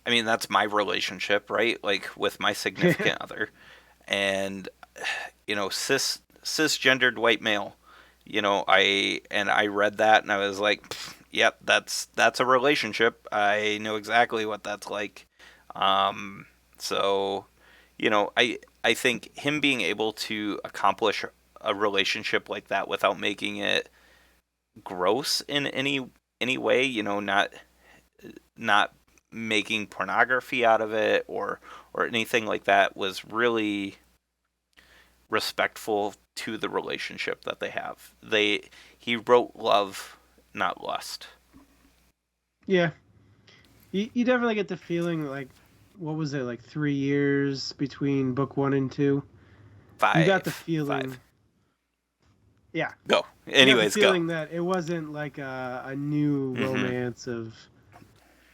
I mean, that's my relationship, right? Like with my significant other, and you know, cisgendered white male. You know, I read that and I was like, yep, that's a relationship. I know exactly what that's like. Um, so, you know, I think him being able to accomplish a relationship like that without making it gross in any way, you know, not making pornography out of it or anything like that was really respectful to the relationship that they have. He wrote love, not lust. yeah, you definitely get the feeling like what was it like 3 years between book one and two. You got the Five. feeling, yeah, Go. you got the Anyways, go. feeling that it wasn't like a new hmm romance of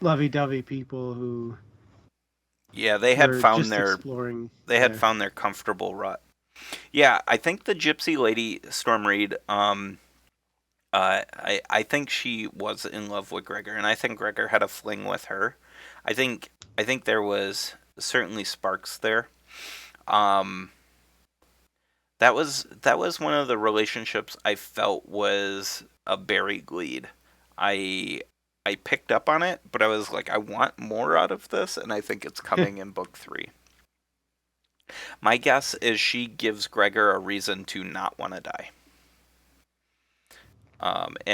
lovey-dovey people who Yeah, were just exploring. they had Yeah, found their comfortable rut. Yeah, I think the Gypsy Lady Stormreed. I think she was in love with Gregor, and I think Gregor had a fling with her. I think there was certainly sparks there. Um, that was one of the relationships I felt was a buried lead. I I picked up on it, but I was like, I want more out of this, and I think it's coming in book three. My guess is she gives Gregor a reason to not want to die.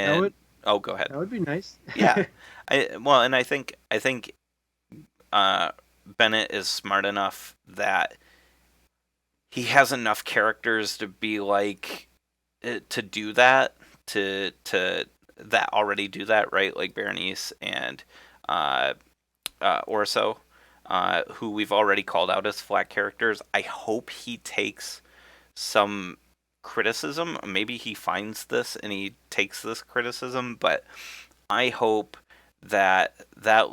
that would And oh, go ahead. that would be nice. Yeah, and I think uh, Bennett is smart enough that he has enough characters to be like to do that, to that already do that, right? Like Berenice and uh, Orso, who we've already called out as flat characters. I hope he takes some criticism. Maybe he finds this and he takes this criticism, but I hope that that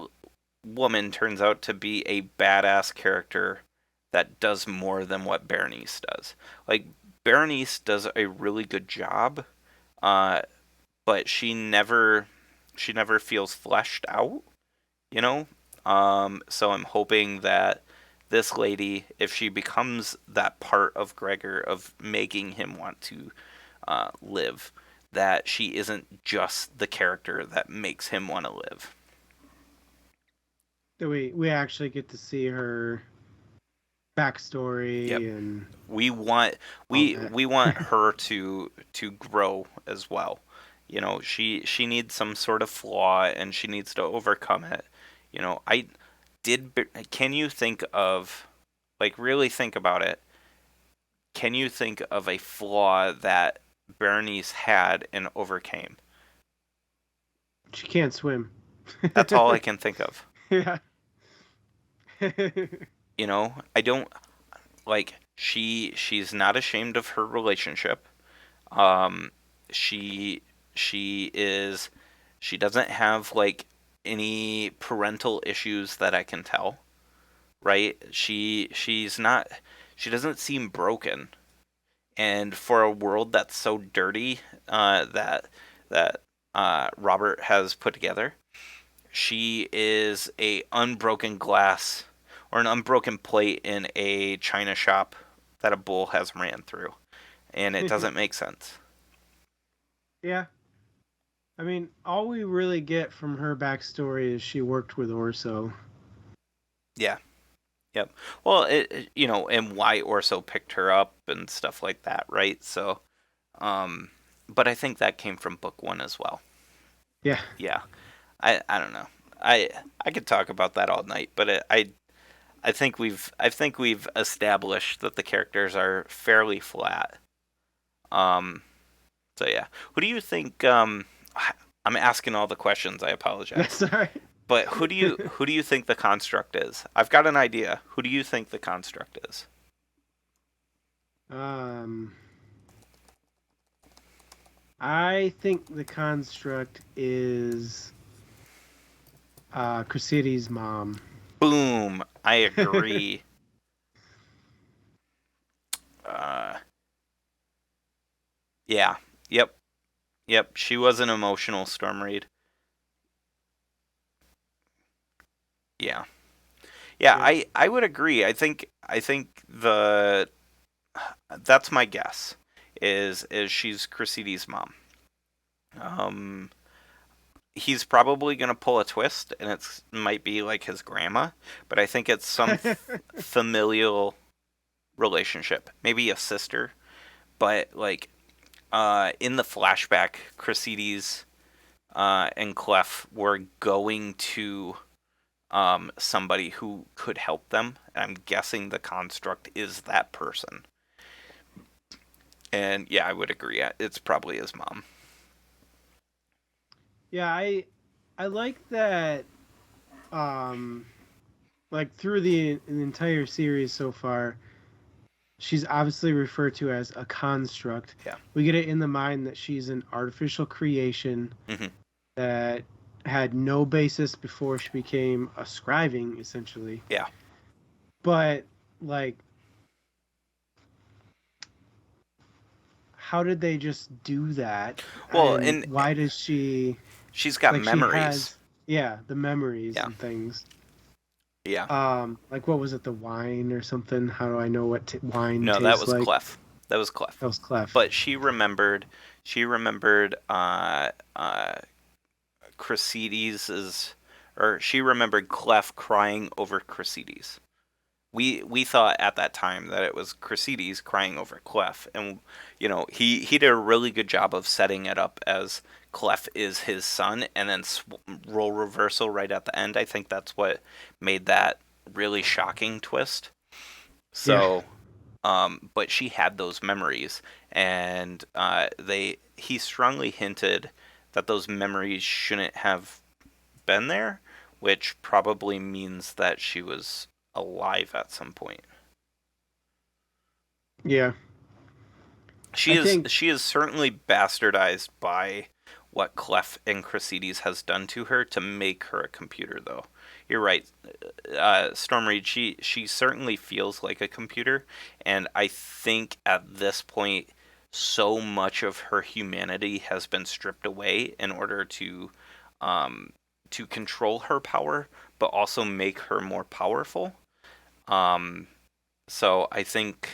woman turns out to be a badass character that does more than what Berenice does. Like Berenice does a really good job, uh, but she never feels fleshed out, you know. So I'm hoping that this lady, if she becomes that part of Gregor of making him want to live, that she isn't just the character that makes him want to live. That we actually get to see her Yep. backstory and We want all we that. we want her to grow as well. You know, she needs some sort of flaw and she needs to overcome it. You know, I did. Can you think of, like, really think about it? Can you think of a flaw that Bernice had and overcame? She can't swim. That's all I can think of. Yeah. You know, I don't like she's not ashamed of her relationship. Um, she she is she doesn't have like any parental issues that I can tell, right? She's not she doesn't seem broken. And for a world that's so dirty, that Robert has put together, she is a unbroken glass or an unbroken plate in a china shop that a bull has ran through, and it doesn't make sense. Yeah. I mean, all we really get from her backstory is she worked with Orso. Yeah. Yep. Well, and why Orso picked her up and stuff like that, right? So, um, but I think that came from book one as well. Yeah. Yeah. I don't know. I could talk about that all night, but I think we've established that the characters are fairly flat. Um, so yeah. Who do you think? I'm asking all the questions. I apologize. That's all right. But who do you think the construct is? I've got an idea. Who do you think the construct is? um, I think the construct is Crucidi's mom. Boom. I agree. Uh, yeah. Yep. Yep. She was an emotional storm raid. Yeah. Yeah. Yep. I would agree. I think the that's my guess. Is she's Crucidi's mom. Um, he's probably gonna pull a twist, and it's might be like his grandma, but I think it's some familial relationship, maybe a sister. But like, in the flashback, Crucides and Clef were going to somebody who could help them. I'm guessing the construct is that person. And yeah, I would agree. It's probably his mom. Yeah, I like that. Um, like through the entire series so far, she's obviously referred to as a construct. Yeah. We get it in the mind that she's an artificial creation Hmm. that had no basis before she became a scriving, essentially. Yeah. But like, how did they just do that? Well, And and why does she she's got like she memories. has yeah the memories Yeah. and things. Yeah. Like what was it, the wine or something? How do I know what wine No, that tastes was like? Clef. That was Clef. That was Clef. But she remembered. She remembered Crucides' or she remembered Clef crying over Crucides. We thought at that time that it was Crucides crying over Clef, and he did a really good job of setting it up as Clef is his son, and then role reversal right at the end. I think that's what made that really shocking twist. Yeah. So but she had those memories, and he strongly hinted that those memories shouldn't have been there, which probably means that she was alive at some point. Yeah. She I is think, she is certainly bastardized by what Clef and Cressides has done to her to make her a computer, though. You're right, Stormreed. She certainly feels like a computer, and I think at this point, so much of her humanity has been stripped away in order to control her power, but also make her more powerful. Um, so I think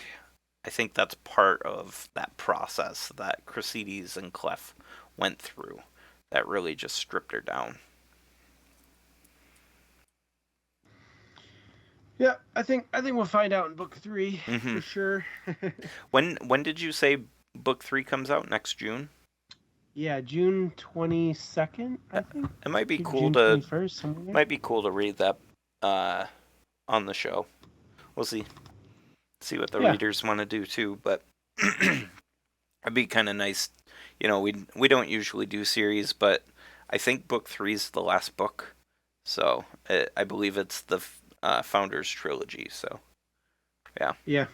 that's part of that process that Cressides and Clef went through that really just stripped her down. yeah, I think we'll find out in book 3 Hmm. for sure. When did you say book 3 comes out? Next June? Yeah, June 22nd, I think. It might be cool June to 21st, somewhere there. might be cool to read that uh, on the show. We'll see what the Yeah, readers want to do too, but it'd be kind of nice. We don't usually do series, but I think book 3 is the last book, so I believe it's the Founders trilogy. So yeah. yeah.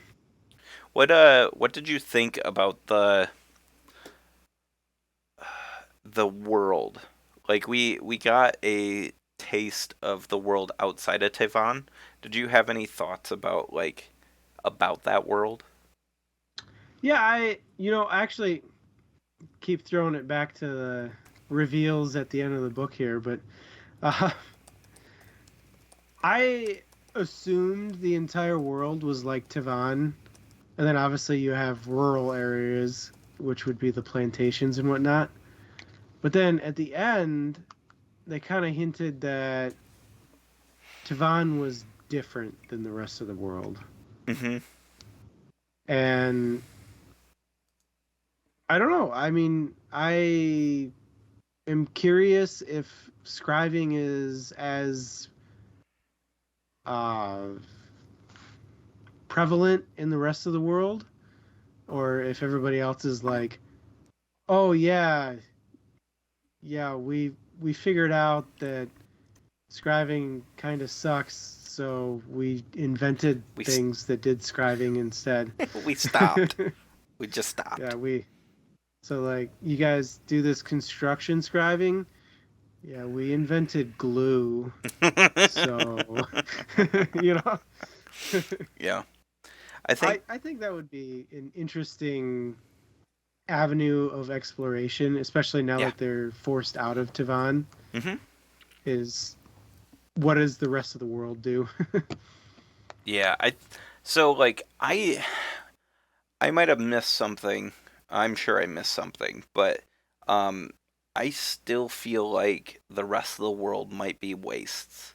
What did you think about the world? Like we got a taste of the world outside of Tevon. Did you have any thoughts about that world? Yeah, actually keep throwing it back to the reveals at the end of the book here, but uh, I assumed the entire world was like Tevon, and then obviously you have rural areas, which would be the plantations and whatnot. But then at the end, they kind of hinted that Tevon was different than the rest of the world. Mm-hmm. And I don't know. I mean, I am curious if scribing is as uh, prevalent in the rest of the world, or if everybody else is like, "Oh yeah, yeah, we figured out that scribing kind of sucks, so we invented We things that did scribing instead." we stopped. We just Yeah, stopped. so like you guys do this construction scribing. Yeah, we invented glue. So, you know, Yeah. I think I think that would be an interesting avenue of exploration, especially now yeah. that they're forced out of Tavon, Hmm. is what does the rest of the world do? Yeah, I might have missed something. I'm sure I missed something, but um I still feel like the rest of the world might be wastes.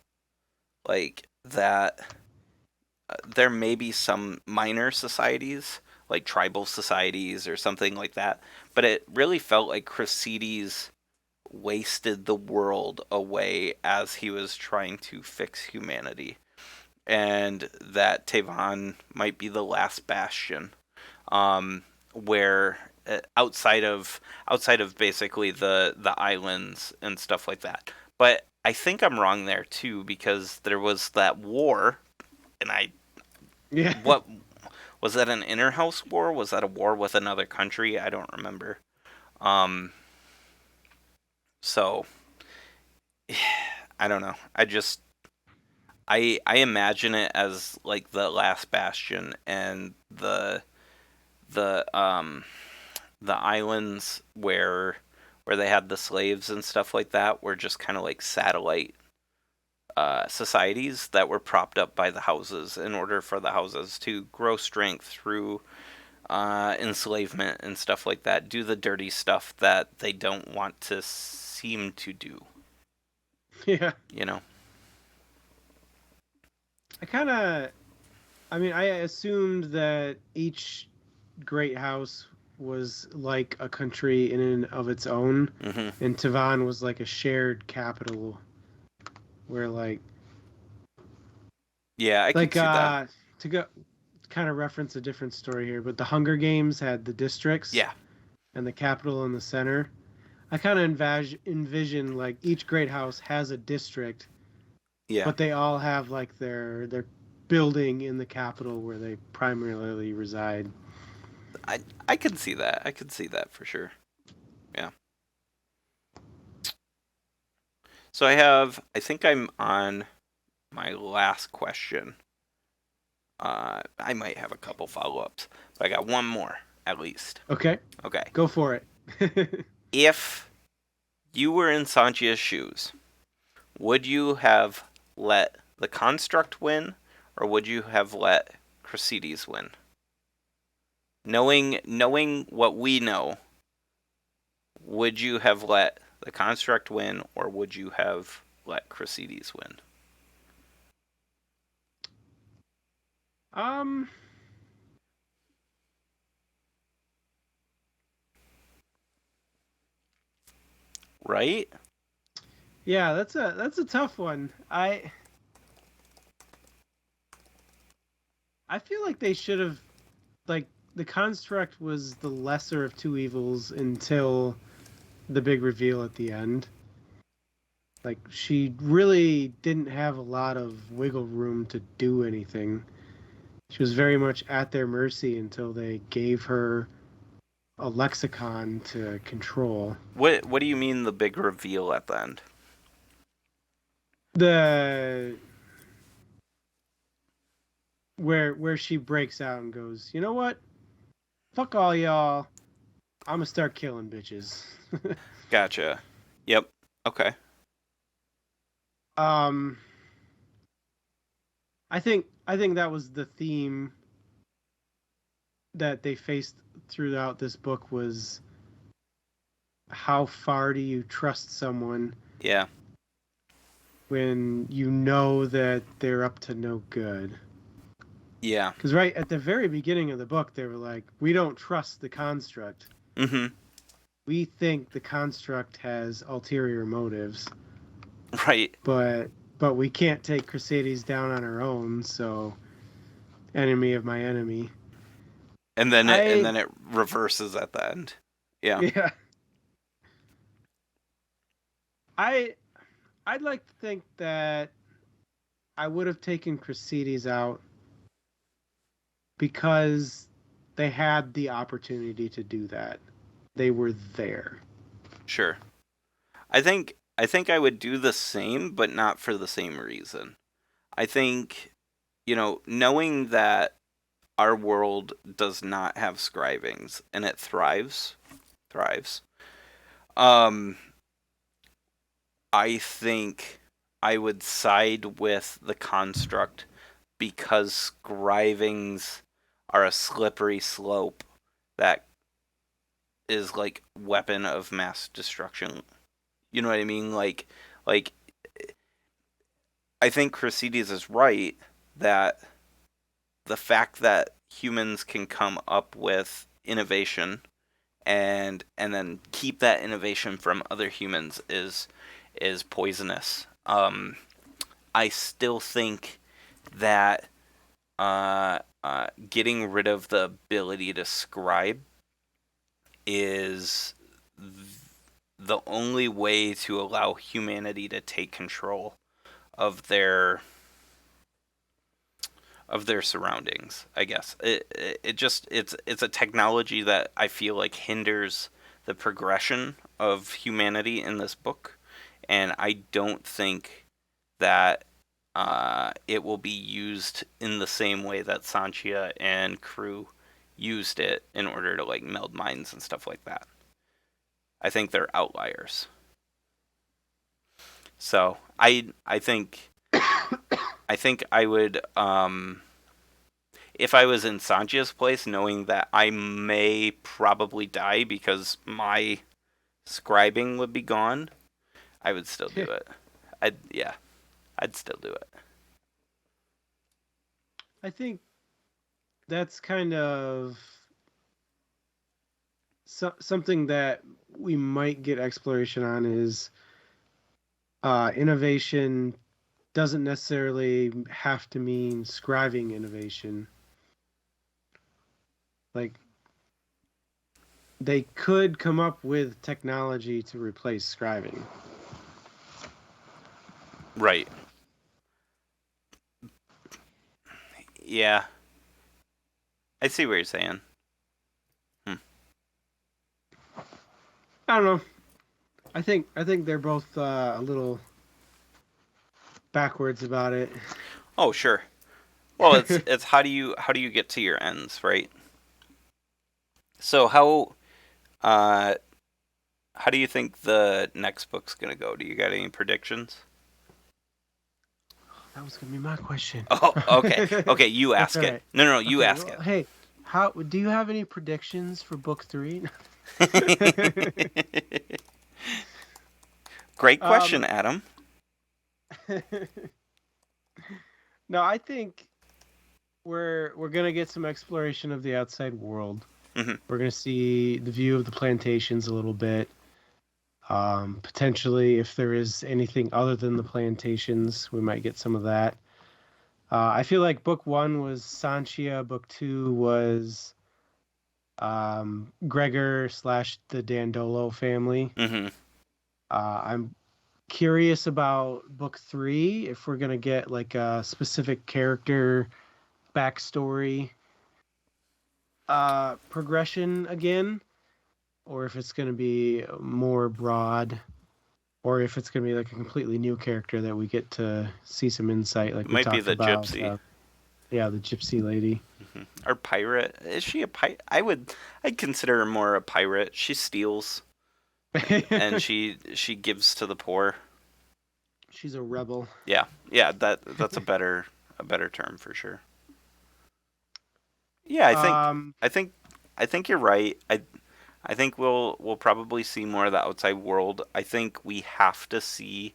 Like that there may be some minor societies, like tribal societies or something like that, but it really felt like Cressides wasted the world away as he was trying to fix humanity, and that Tevon might be the last bastion, where outside of basically the islands and stuff like that. But I think I'm wrong there too, because there was that war, and Yeah. what was that, an inner house war? Was that a war with another country? I don't remember. Um, so I don't know. I imagine it as like the last bastion, and the the islands where they had the slaves and stuff like that were just kind of like satellite societies that were propped up by the houses in order for the houses to grow strength through enslavement and stuff like that, do the dirty stuff that they don't want to seem to do, Yeah. you know? I kind of, I mean, I assumed that each great house was like a country in and of its own, Hmm. and Tavon was like a shared capital where Yeah, I could like see that. to go kind of reference a different story here, but the Hunger Games had the districts. Yeah. And the capital in the center. I kind of envision like each great house has a district, Yeah. but they all have like their building in the capital where they primarily reside. I can see that. I can see that for sure. Yeah. So I think I'm on my last question. I might have a couple follow-ups, but I got one more at least. Okay, Okay. go for it. If you were in Sanchia's shoes, would you have let the construct win, or would you have let Cressides win? Knowing what we know, would you have let the construct win, or would you have let Cressides win? um, Right? yeah, that's a tough one. I feel like they should have, like, the construct was the lesser of two evils until the big reveal at the end. Like, she really didn't have a lot of wiggle room to do anything. She was very much at their mercy until they gave her a lexicon to control. What do you mean the big reveal at the end? The where she breaks out and goes, you know what? Fuck all y'all. I'm gonna start killing bitches. Gotcha. Yep. Okay. um, I think that was the theme that they faced throughout this book was how far do you trust someone Yeah. when you know that they're up to no good? Yeah. Because right at the very beginning of the book, they were like, we don't trust the construct. Mm-hmm. We think the construct has ulterior motives. Right. But we can't take Cressides down on her own, so enemy of my enemy. And then it reverses at the end. Yeah. Yeah. I'd like to think that I would have taken Cressides out because they had the opportunity to do that. They were there. Sure. I think I would do the same, but not for the same reason. I think, knowing that our world does not have scrivings and it thrives. Um, I think I would side with the construct because scrivings are a slippery slope that is like weapon of mass destruction. You know what I mean? Like I think Cressides is right that the fact that humans can come up with innovation and then keep that innovation from other humans is poisonous. I still think that getting rid of the ability to scribe is the only way to allow humanity to take control of their surroundings. I guess it's a technology that I feel like hinders the progression of humanity in this book, and I don't think that it will be used in the same way that Sanchia and crew used it in order to like meld minds and stuff like that. I think they're outliers. So I think I would if I was in Sanchia's place, knowing that I may probably die because my scribing would be gone, I would still do it. I'd still do it. I think that's kind of something that we might get exploration on is innovation doesn't necessarily have to mean scribing innovation. Like, they could come up with technology to replace scribing. Right. Yeah. I see what you're saying. I don't know. I think they're both a little backwards about it. Oh, sure. Well, it's how do you get to your ends, right? So how do you think the next book's gonna go? Do you got any predictions? That was gonna be my question. Oh, okay. Okay, you ask All it. right. No, you Okay. ask Well, it. hey, how do you have any predictions for book 3? Great question, um, Adam. no, I think we're gonna get some exploration of the outside world. Hmm. We're gonna see the view of the plantations a little bit. Potentially, if there is anything other than the plantations, we might get some of that. I feel like book 1 was Sanchia, book 2 was Gregor / the Dandolo family. Hmm. I'm curious about book 3, if we're gonna get like a specific character backstory progression again, or if it's gonna be more broad, or if it's gonna be like a completely new character that we get to see some insight, like It we might be talked the about. gypsy. Yeah, the gypsy lady. Or pirate. Is she a pirate? I'd consider her more a pirate. She steals and she gives to the poor. She's a rebel. Yeah. That's a better term for sure. Yeah, Um, I think I think you're right. I think we'll probably see more of the outside world. I think we have to see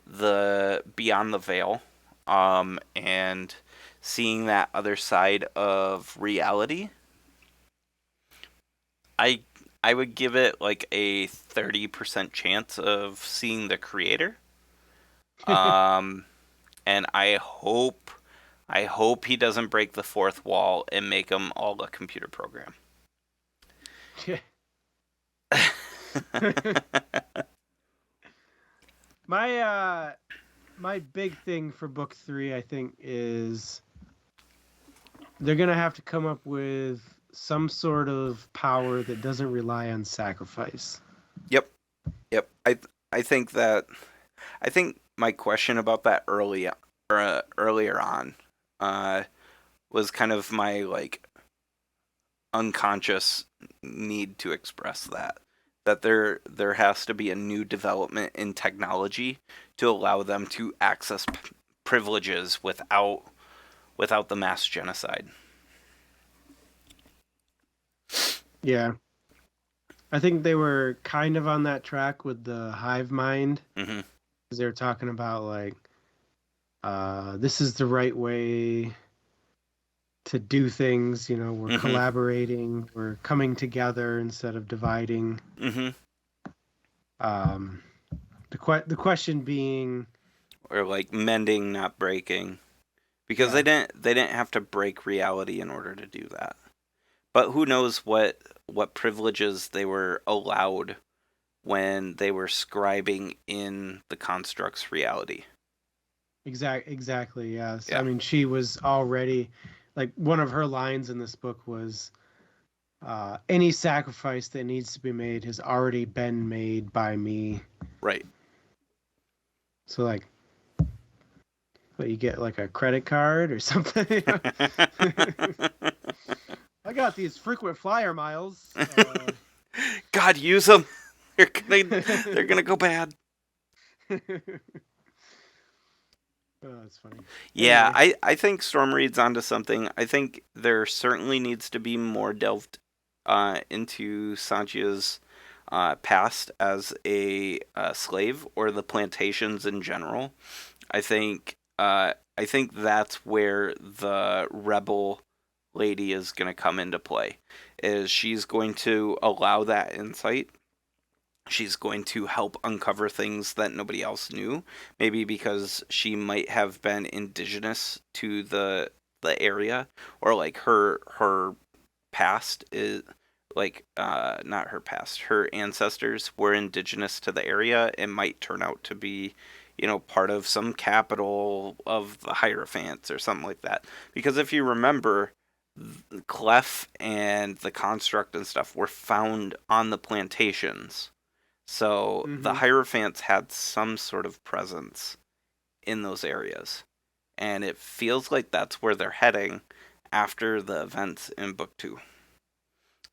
the beyond the veil, and seeing that other side of reality. I I would give it like a 30% chance of seeing the creator. Um, and I hope he doesn't break the fourth wall and make them all a computer program. yeah. My my big thing for book 3, I think, is they're gonna have to come up with some sort of power that doesn't rely on sacrifice. Yep, yep. I think that I think my question about that earlier on uh, was kind of my like unconscious need to express that there has to be a new development in technology to allow them to access privileges without the mass genocide. Yeah. I think they were kind of on that track with the hive mind, Hmm. because they were talking about like this is the right way to do things. We're Hmm. collaborating, we're coming together instead of dividing. Hmm. Um, the question being, Or like mending, not breaking, because yeah, they didn't have to break reality in order to do that. But who knows what privileges they were allowed when they were scribing in the construct's reality. exactly, yes. I Yeah. mean, she was already, like, one of her lines in this book was, any sacrifice that needs to be made has already been made by me. Right. So, like, what, you get like a credit card or something? I got these frequent flyer miles. God, use them. They're gonna go bad. Oh, that's funny. Yeah, Anyway, I think Storm Reed's onto something. I think there certainly needs to be more delved into Sanchia's past as a slave or the plantations in general. I think that's where the rebel lady is going to come into play. Is she's going to allow that insight. She's going to help uncover things that nobody else knew, maybe because she might have been indigenous to the area, or like her past is not her past, her ancestors were indigenous to the area and might turn out to be, part of some capital of the Hierophants or something like that. Because if you remember, Clef and the construct and stuff were found on the plantations. So the Mm-hmm. Hierophants had some sort of presence in those areas. And it feels like that's where they're heading after the events in book 2,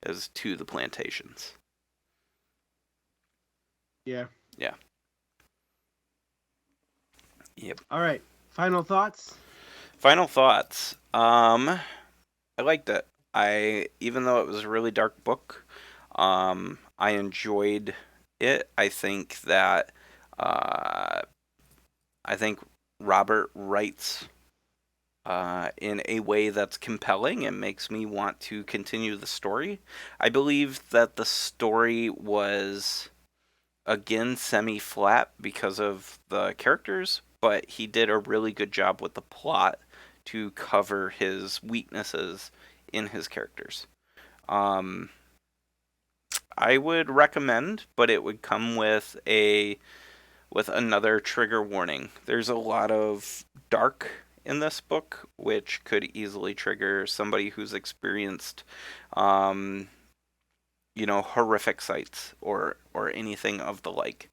is to the plantations. Yeah. Yeah. Yep. All right. Final thoughts? Final thoughts. I liked it. Even though it was a really dark book, I enjoyed it. I think Robert writes in a way that's compelling and makes me want to continue the story. I believe that the story was, again, semi-flat because of the characters, but he did a really good job with the plot to cover his weaknesses in his characters. Um, I would recommend, but it would come with another trigger warning. There's a lot of dark in this book, which could easily trigger somebody who's experienced, horrific sights or anything of the like.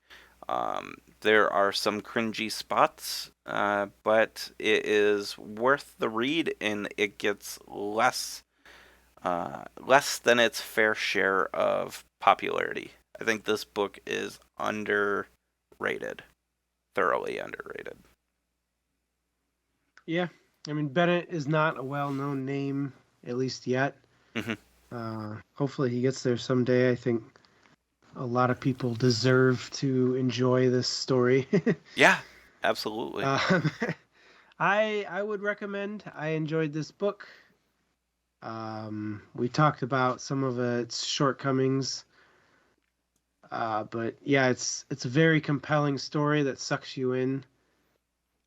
There are some cringy spots, but it is worth the read, and it gets less than its fair share of popularity. I think this book is underrated, thoroughly underrated. Yeah. I mean, Bennett is not a well-known name, at least yet. Hmm. Hopefully he gets there someday. I think a lot of people deserve to enjoy this story. Yeah, absolutely. um, I would recommend. I enjoyed this book. We talked about some of its shortcomings, but yeah, it's a very compelling story that sucks you in,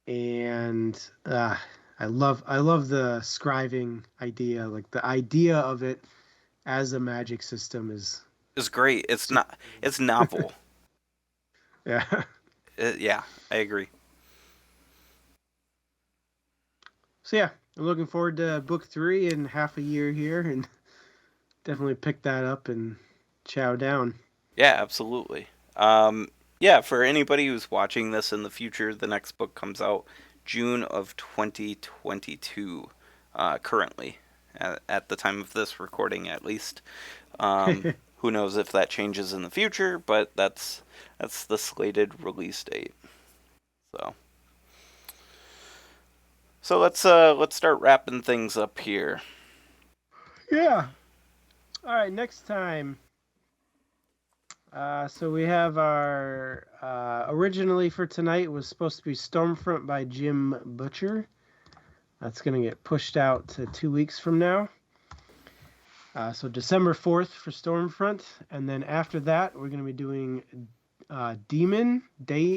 and I love the scribing idea. Like the idea of it as a magic system is It's great. It's super not. It's novel. cool. Yeah. Yeah, I agree. So yeah, I'm looking forward to book 3 in half a year here, and definitely pick that up and chow down. Yeah, absolutely. Yeah, for anybody who's watching this in the future, the next book comes out June of 2022. Currently, at the time of this recording, at least. Who knows if that changes in the future? But that's the slated release date. So. So let's start wrapping things up here. Yeah. All right, next time. So we have our originally for tonight was supposed to be Stormfront by Jim Butcher. That's gonna get pushed out to 2 weeks from now. So December 4th for Stormfront, and then after that we're gonna be doing Damon, I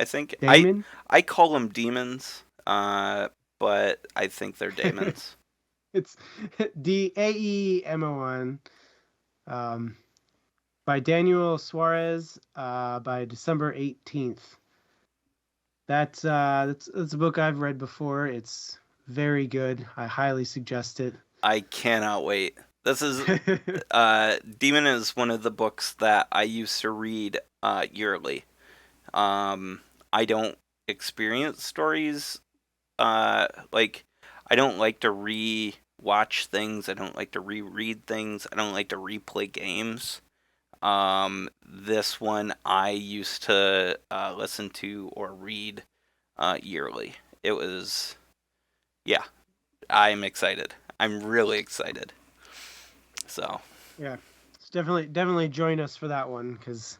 think Damon. I call them demons, but I think they're daemons. It's Daemon. By Daniel Suarez by December 18th. That's a book I've read before. It's very good. I highly suggest it. I cannot wait. This is Demon is one of the books that I used to read yearly. I don't experience stories like I don't like to re-watch things. I don't like to reread things. I don't like to replay games. This one I used to listen to or read yearly. It was, yeah, I'm excited. I'm really excited. So, Yeah, it's definitely join us for that one because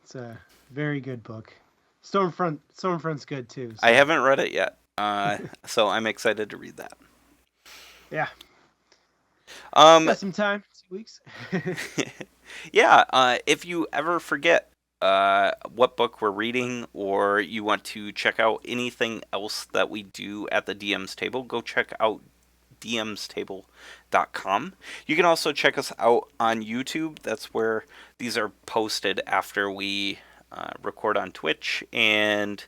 it's a very good book. Stormfront's good too. I So. haven't read it yet, so I'm excited to read that. Yeah, Um, got some time. 2 weeks. yeah, if you ever forget what book we're reading or you want to check out anything else that we do at the DM's table, go check out thedmstable.com. You can also check us out on YouTube. That's where these are posted after we record on Twitch, and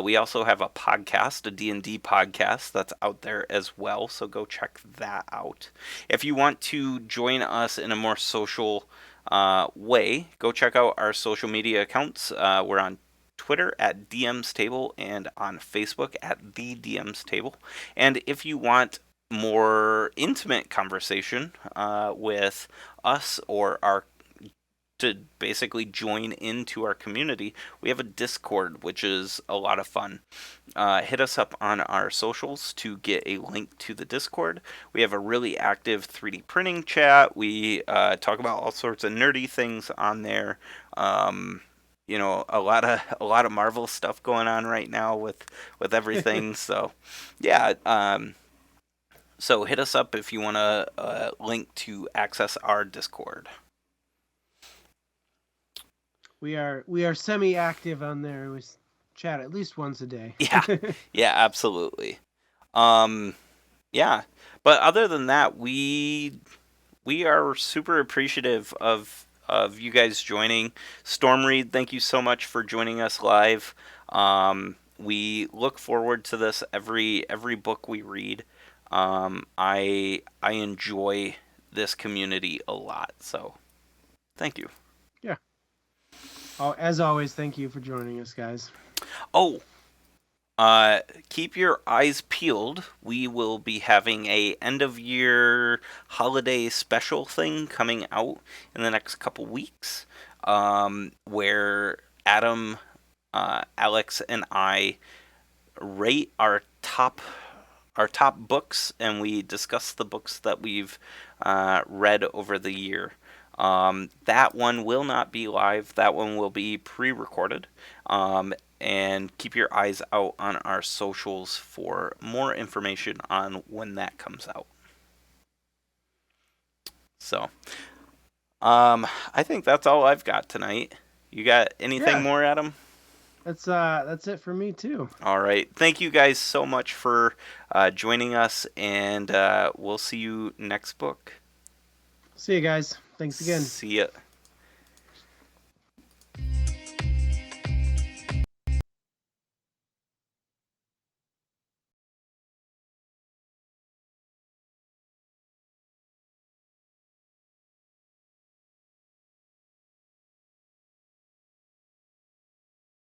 we also have a podcast, a D&D podcast that's out there as well, so go check that out. If you want to join us in a more social way, go check out our social media accounts. We're on Twitter at DM's Table and on Facebook at the DM's Table. And if you want more intimate conversation with us or to basically join into our community, we have a Discord, which is a lot of fun. Hit us up on our socials to get a link to the Discord. We have a really active 3D printing chat. We talk about all sorts of nerdy things on there. You know, a lot of Marvel stuff going on right now with everything. So, yeah. So hit us up if you want a link to access our Discord. We are semi-active on there. We chat at least once a day. Yeah, absolutely. Yeah, but other than that, we are super appreciative of you guys joining. Stormreed, thank you so much for joining us live. We look forward to this every book we read. I enjoy this community a lot, so thank you. Yeah. Oh, as always, thank you for joining us, guys. Oh, keep your eyes peeled. We will be having a end of year holiday special thing coming out in the next couple weeks, where Adam, Alex, and I rate our top books, and we discuss the books that we've read over the year. That one will not be live. That one will be pre-recorded. And keep your eyes out on our socials for more information on when that comes out. So, I think that's all I've got tonight. You got anything more, Adam? That's it for me too. All right. Thank you guys so much for joining us, and we'll see you next book. See you guys. Thanks again. See ya.